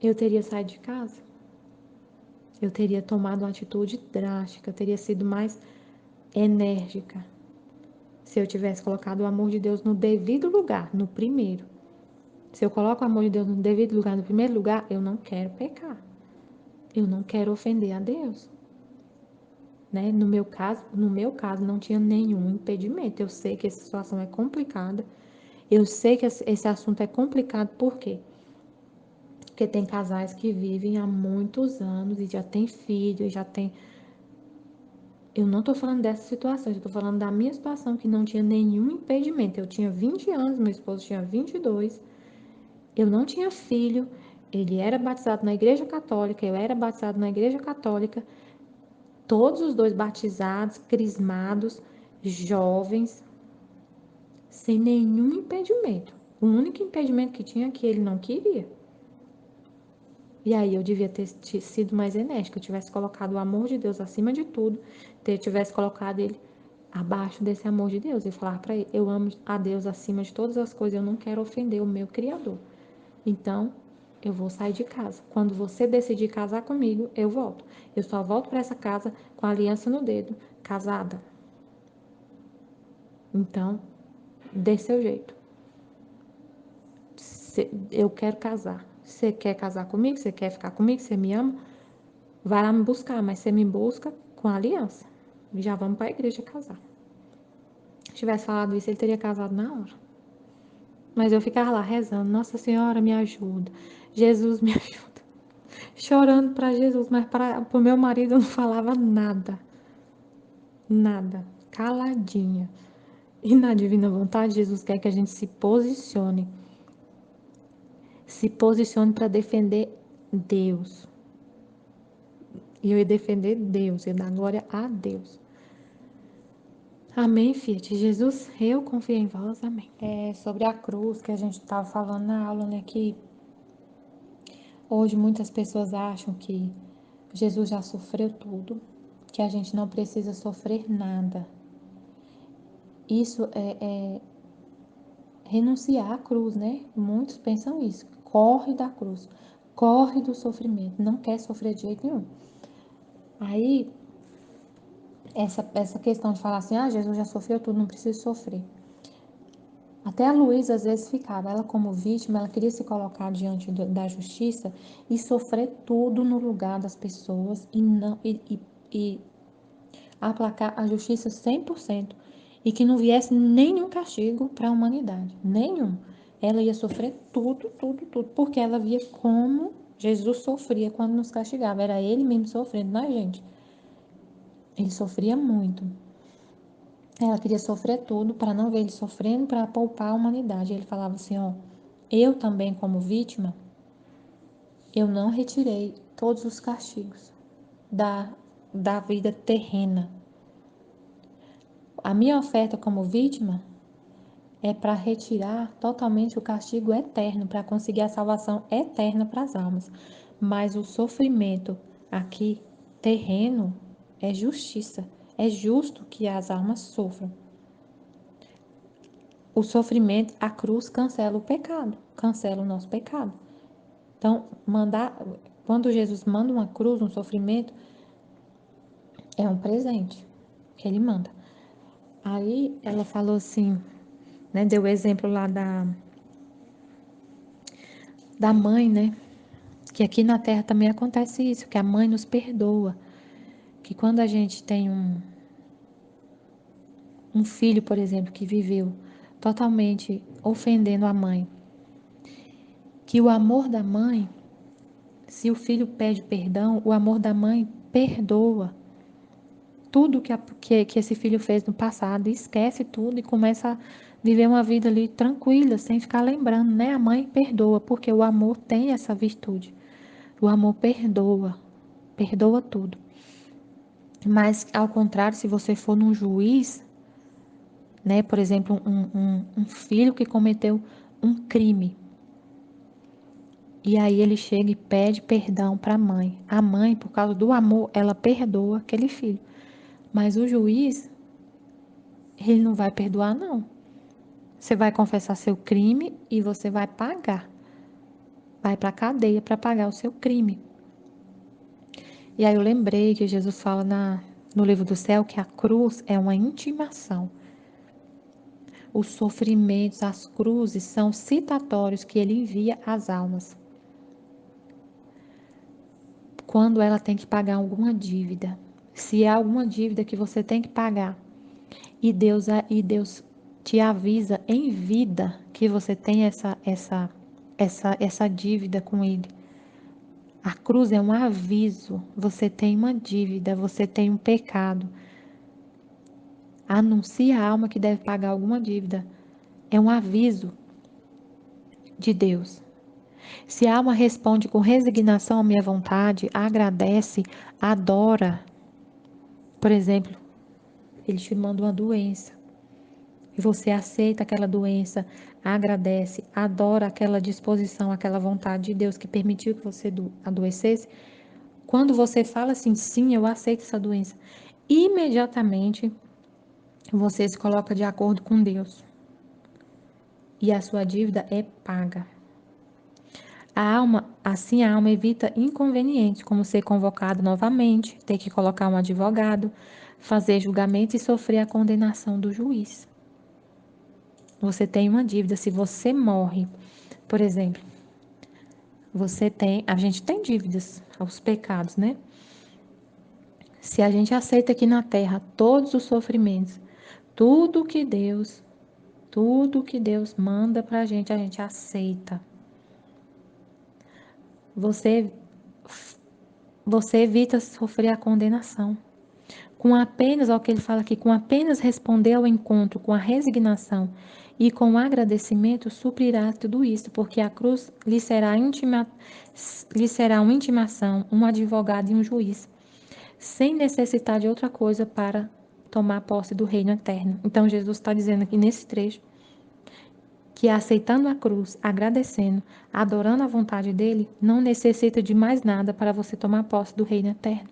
eu teria saído de casa. Eu teria tomado uma atitude drástica, teria sido mais enérgica. Se eu tivesse colocado o amor de Deus no devido lugar, no primeiro. Se eu coloco o amor de Deus no devido lugar, no primeiro lugar, eu não quero pecar. Eu não quero ofender a Deus. Né? No meu caso, não tinha nenhum impedimento. Eu sei que essa situação é complicada. Eu sei que esse assunto é complicado, por quê? Porque tem casais que vivem há muitos anos e já tem filho, já tem. Eu não estou falando dessa situação, eu estou falando da minha situação, que não tinha nenhum impedimento. Eu tinha 20 anos, meu esposo tinha 22, eu não tinha filho, ele era batizado na igreja católica, eu era batizado na igreja católica, todos os dois batizados, crismados, jovens, sem nenhum impedimento. O único impedimento que tinha é que ele não queria. E aí eu devia ter sido mais enérgica, eu tivesse colocado o amor de Deus acima de tudo, tivesse colocado ele abaixo desse amor de Deus e falar para ele, eu amo a Deus acima de todas as coisas, eu não quero ofender o meu Criador. Então, eu vou sair de casa. Quando você decidir casar comigo, eu volto. Eu só volto para essa casa com a aliança no dedo, casada. Então, dê seu jeito. Eu quero casar. Você quer casar comigo? Você quer ficar comigo? Você me ama? Vai lá me buscar, mas você me busca com a aliança. E já vamos para a igreja casar. Se tivesse falado isso, ele teria casado na hora. Mas eu ficava lá rezando, Nossa Senhora me ajuda, Jesus me ajuda. Chorando para Jesus, mas para o meu marido eu não falava nada. Nada. Caladinha. E na divina vontade, Jesus quer que a gente se posicione. Se posicione para defender Deus. E eu ia defender Deus, eu ia dar glória a Deus. Amém, Fiat. Jesus, eu confio em vós. Amém. Sobre a cruz que a gente estava falando na aula, né? Que hoje muitas pessoas acham que Jesus já sofreu tudo, que a gente não precisa sofrer nada. Isso é renunciar à cruz, né? Muitos pensam isso. Corre da cruz, corre do sofrimento, não quer sofrer de jeito nenhum. Aí, essa questão de falar assim, Jesus já sofreu tudo, não precisa sofrer. Até a Luísa às vezes ficava, ela como vítima, ela queria se colocar diante da justiça e sofrer tudo no lugar das pessoas e aplacar a justiça 100% e que não viesse nenhum castigo para a humanidade, nenhum. Ela ia sofrer tudo, tudo, tudo, porque ela via como Jesus sofria quando nos castigava, era ele mesmo sofrendo, não é, gente? Ele sofria muito. Ela queria sofrer tudo para não ver ele sofrendo, para poupar a humanidade. Ele falava assim, eu também como vítima, eu não retirei todos os castigos da vida terrena. A minha oferta como vítima é para retirar totalmente o castigo eterno, para conseguir a salvação eterna para as almas. Mas o sofrimento aqui terreno é justiça. É justo que as almas sofram. O sofrimento, a cruz cancela o pecado, cancela o nosso pecado. Então, quando Jesus manda uma cruz, um sofrimento, é um presente que ele manda. Aí ela falou assim, né, deu o exemplo lá da mãe, né? Que aqui na Terra também acontece isso, que a mãe nos perdoa. Que quando a gente tem um filho, por exemplo, que viveu totalmente ofendendo a mãe, que o amor da mãe, se o filho pede perdão, o amor da mãe perdoa tudo que esse filho fez no passado, esquece tudo e começa a viver uma vida ali tranquila, sem ficar lembrando, né? A mãe perdoa, porque o amor tem essa virtude. O amor perdoa, perdoa tudo. Mas, ao contrário, se você for num juiz, né, por exemplo, um filho que cometeu um crime, e aí ele chega e pede perdão para a mãe. A mãe, por causa do amor, ela perdoa aquele filho. Mas o juiz, ele não vai perdoar, não. Você vai confessar seu crime e você vai pagar. Vai para a cadeia para pagar o seu crime. E aí eu lembrei que Jesus fala no livro do céu que a cruz é uma intimação. Os sofrimentos, as cruzes são citatórios que ele envia às almas. Quando ela tem que pagar alguma dívida. Se há alguma dívida que você tem que pagar e Deus te avisa em vida que você tem essa dívida com ele. A cruz é um aviso. Você tem uma dívida, você tem um pecado. Anuncia a alma que deve pagar alguma dívida. É um aviso de Deus. Se a alma responde com resignação à minha vontade, agradece, adora. Por exemplo, Ele te manda uma doença. E você aceita aquela doença, agradece, adora aquela disposição, aquela vontade de Deus que permitiu que você adoecesse. Quando você fala assim, sim, eu aceito essa doença, imediatamente você se coloca de acordo com Deus. E a sua dívida é paga. Assim a alma evita inconvenientes, como ser convocado novamente, ter que colocar um advogado, fazer julgamento e sofrer a condenação do juiz. Você tem uma dívida, se você morre, por exemplo, a gente tem dívidas aos pecados, né? Se a gente aceita aqui na terra todos os sofrimentos, tudo que Deus, tudo que Deus manda pra gente, a gente aceita. Você você evita sofrer a condenação. Com apenas, olha o que ele fala aqui, com apenas responder ao encontro com a resignação e com o agradecimento, suprirá tudo isso, porque a cruz lhe será uma intimação, um advogado e um juiz, sem necessitar de outra coisa para tomar posse do reino eterno. Então, Jesus está dizendo aqui nesse trecho que aceitando a cruz, agradecendo, adorando a vontade dele, não necessita de mais nada para você tomar posse do reino eterno.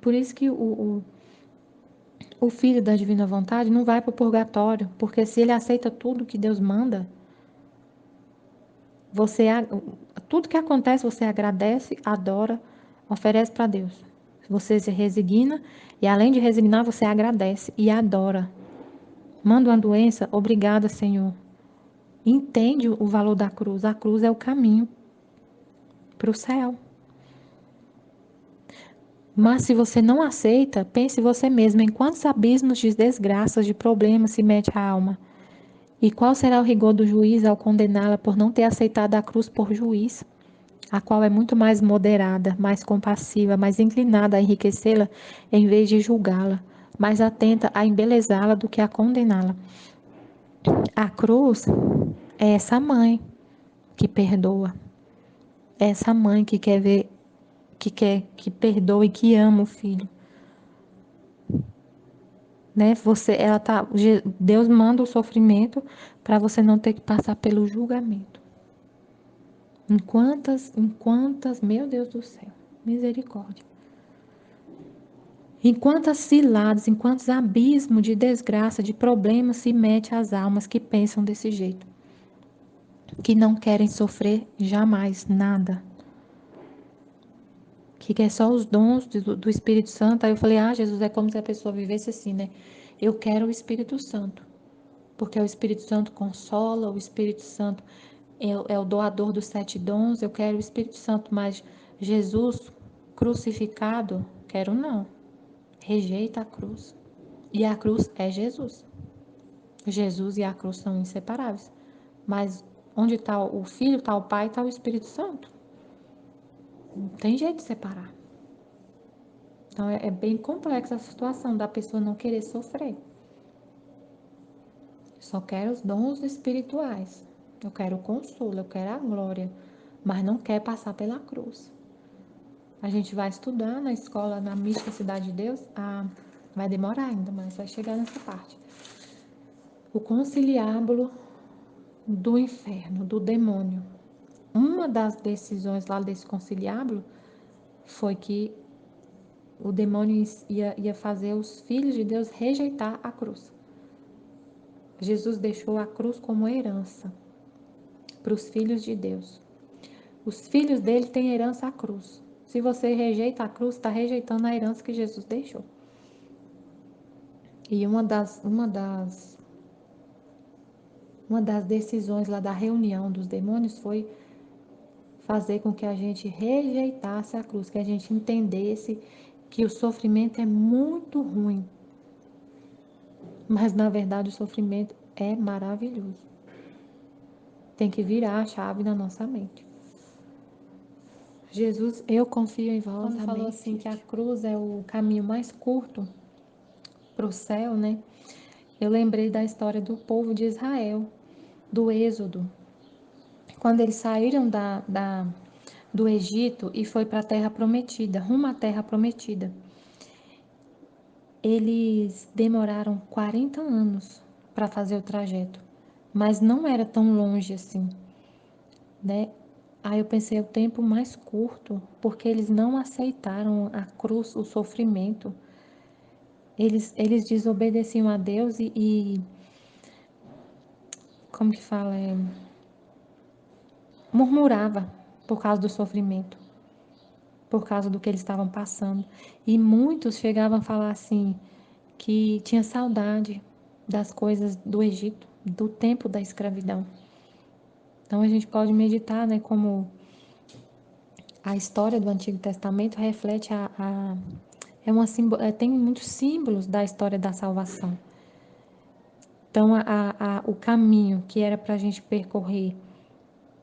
Por isso que o filho da divina vontade não vai para o purgatório, porque se ele aceita tudo que Deus manda, você tudo que acontece você agradece, adora, oferece para Deus. Você se resigna e além de resignar, você agradece e adora. Manda uma doença, obrigada, Senhor. Entende o valor da cruz. A cruz é o caminho para o céu. Mas se você não aceita, pense você mesmo em quantos abismos de desgraças, de problemas se mete a alma. E qual será o rigor do juiz ao condená-la por não ter aceitado a cruz por juiz, a qual é muito mais moderada, mais compassiva, mais inclinada a enriquecê-la em vez de julgá-la, mais atenta a embelezá-la do que a condená-la. A cruz é essa mãe que perdoa, é essa mãe que quer ver, que perdoa e que ama o filho. Né? Deus manda o sofrimento para você não ter que passar pelo julgamento. Meu Deus do céu, misericórdia. Em quantas ciladas, em quantos abismos de desgraça, de problemas se mete as almas que pensam desse jeito, que não querem sofrer jamais nada, que quer só os dons do Espírito Santo. Aí eu falei, Jesus, é como se a pessoa vivesse assim, né? Eu quero o Espírito Santo, porque o Espírito Santo consola, o Espírito Santo é o doador dos 7 dons, eu quero o Espírito Santo, mas Jesus crucificado, quero não. Rejeita a cruz. E a cruz é Jesus. Jesus e a cruz são inseparáveis. Mas onde está o Filho, está o Pai, está o Espírito Santo. Não tem jeito de separar. Então é bem complexa a situação da pessoa não querer sofrer. Só quero os dons espirituais. Eu quero o consolo, eu quero a glória, mas não quer passar pela cruz. A gente vai estudar na escola, na Mística Cidade de Deus. Vai demorar ainda, mas vai chegar nessa parte. O conciliábulo do inferno, do demônio. Uma das decisões lá desse conciliábulo foi que o demônio ia fazer os filhos de Deus rejeitar a cruz. Jesus deixou a cruz como herança para os filhos de Deus. Os filhos dele têm herança à cruz. Se você rejeita a cruz, está rejeitando a herança que Jesus deixou. E uma das decisões lá da reunião dos demônios foi fazer com que a gente rejeitasse a cruz, que a gente entendesse que o sofrimento é muito ruim. Mas na verdade o sofrimento é maravilhoso. Tem que virar a chave na nossa mente. Jesus, eu confio em vós. Quando falou assim que a cruz é o caminho mais curto para o céu, né? Eu lembrei da história do povo de Israel, do Êxodo. Quando eles saíram do Egito e foi para a Terra Prometida, rumo à Terra Prometida. eles demoraram 40 anos para fazer o trajeto, mas não era tão longe assim, né? Aí eu pensei, o tempo mais curto, porque eles não aceitaram a cruz, o sofrimento. Eles desobedeciam a Deus como que fala? Murmurava por causa do sofrimento, por causa do que eles estavam passando. E muitos chegavam a falar assim, que tinha saudade das coisas do Egito, do tempo da escravidão. Então a gente pode meditar, né, como a história do Antigo Testamento reflete tem muitos símbolos da história da salvação. Então o caminho que era para a gente percorrer,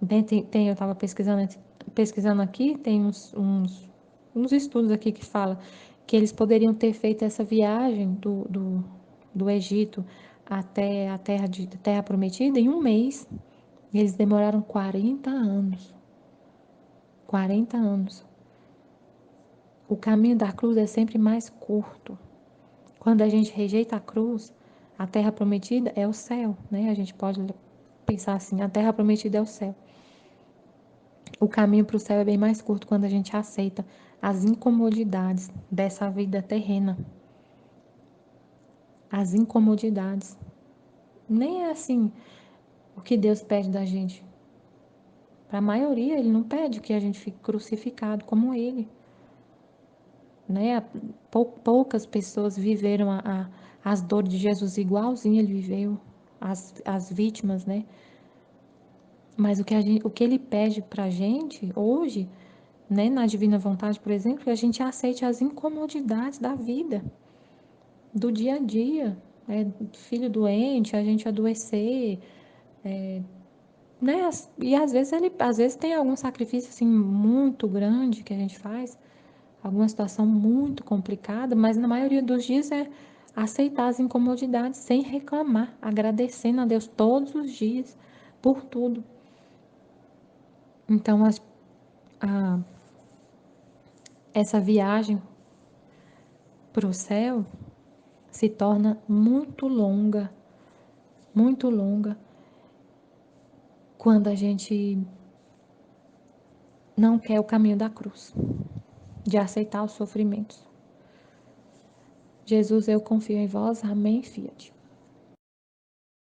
eu estava pesquisando aqui, tem uns estudos aqui que fala que eles poderiam ter feito essa viagem do Egito até a terra prometida em um mês. Eles demoraram 40 anos. 40 anos. O caminho da cruz é sempre mais curto. Quando a gente rejeita a cruz, a terra prometida é o céu, né? A gente pode pensar assim, a terra prometida é o céu. O caminho para o céu é bem mais curto quando a gente aceita as incomodidades dessa vida terrena. As incomodidades. Nem é assim o que Deus pede da gente. Para a maioria, Ele não pede que a gente fique crucificado como Ele. Né? Poucas pessoas viveram as dores de Jesus igualzinho Ele viveu, as vítimas, né? Mas o que Ele pede para a gente hoje, né, na Divina Vontade, por exemplo, é que a gente aceite as incomodidades da vida, do dia a dia, né? Filho doente, a gente adoecer, né? E às vezes tem algum sacrifício assim muito grande que a gente faz, alguma situação muito complicada, mas na maioria dos dias é aceitar as incomodidades sem reclamar, agradecendo a Deus todos os dias por tudo. Então, a, essa viagem para o céu se torna muito longa, quando a gente não quer o caminho da cruz, de aceitar os sofrimentos. Jesus, eu confio em vós. Amém, Fiat.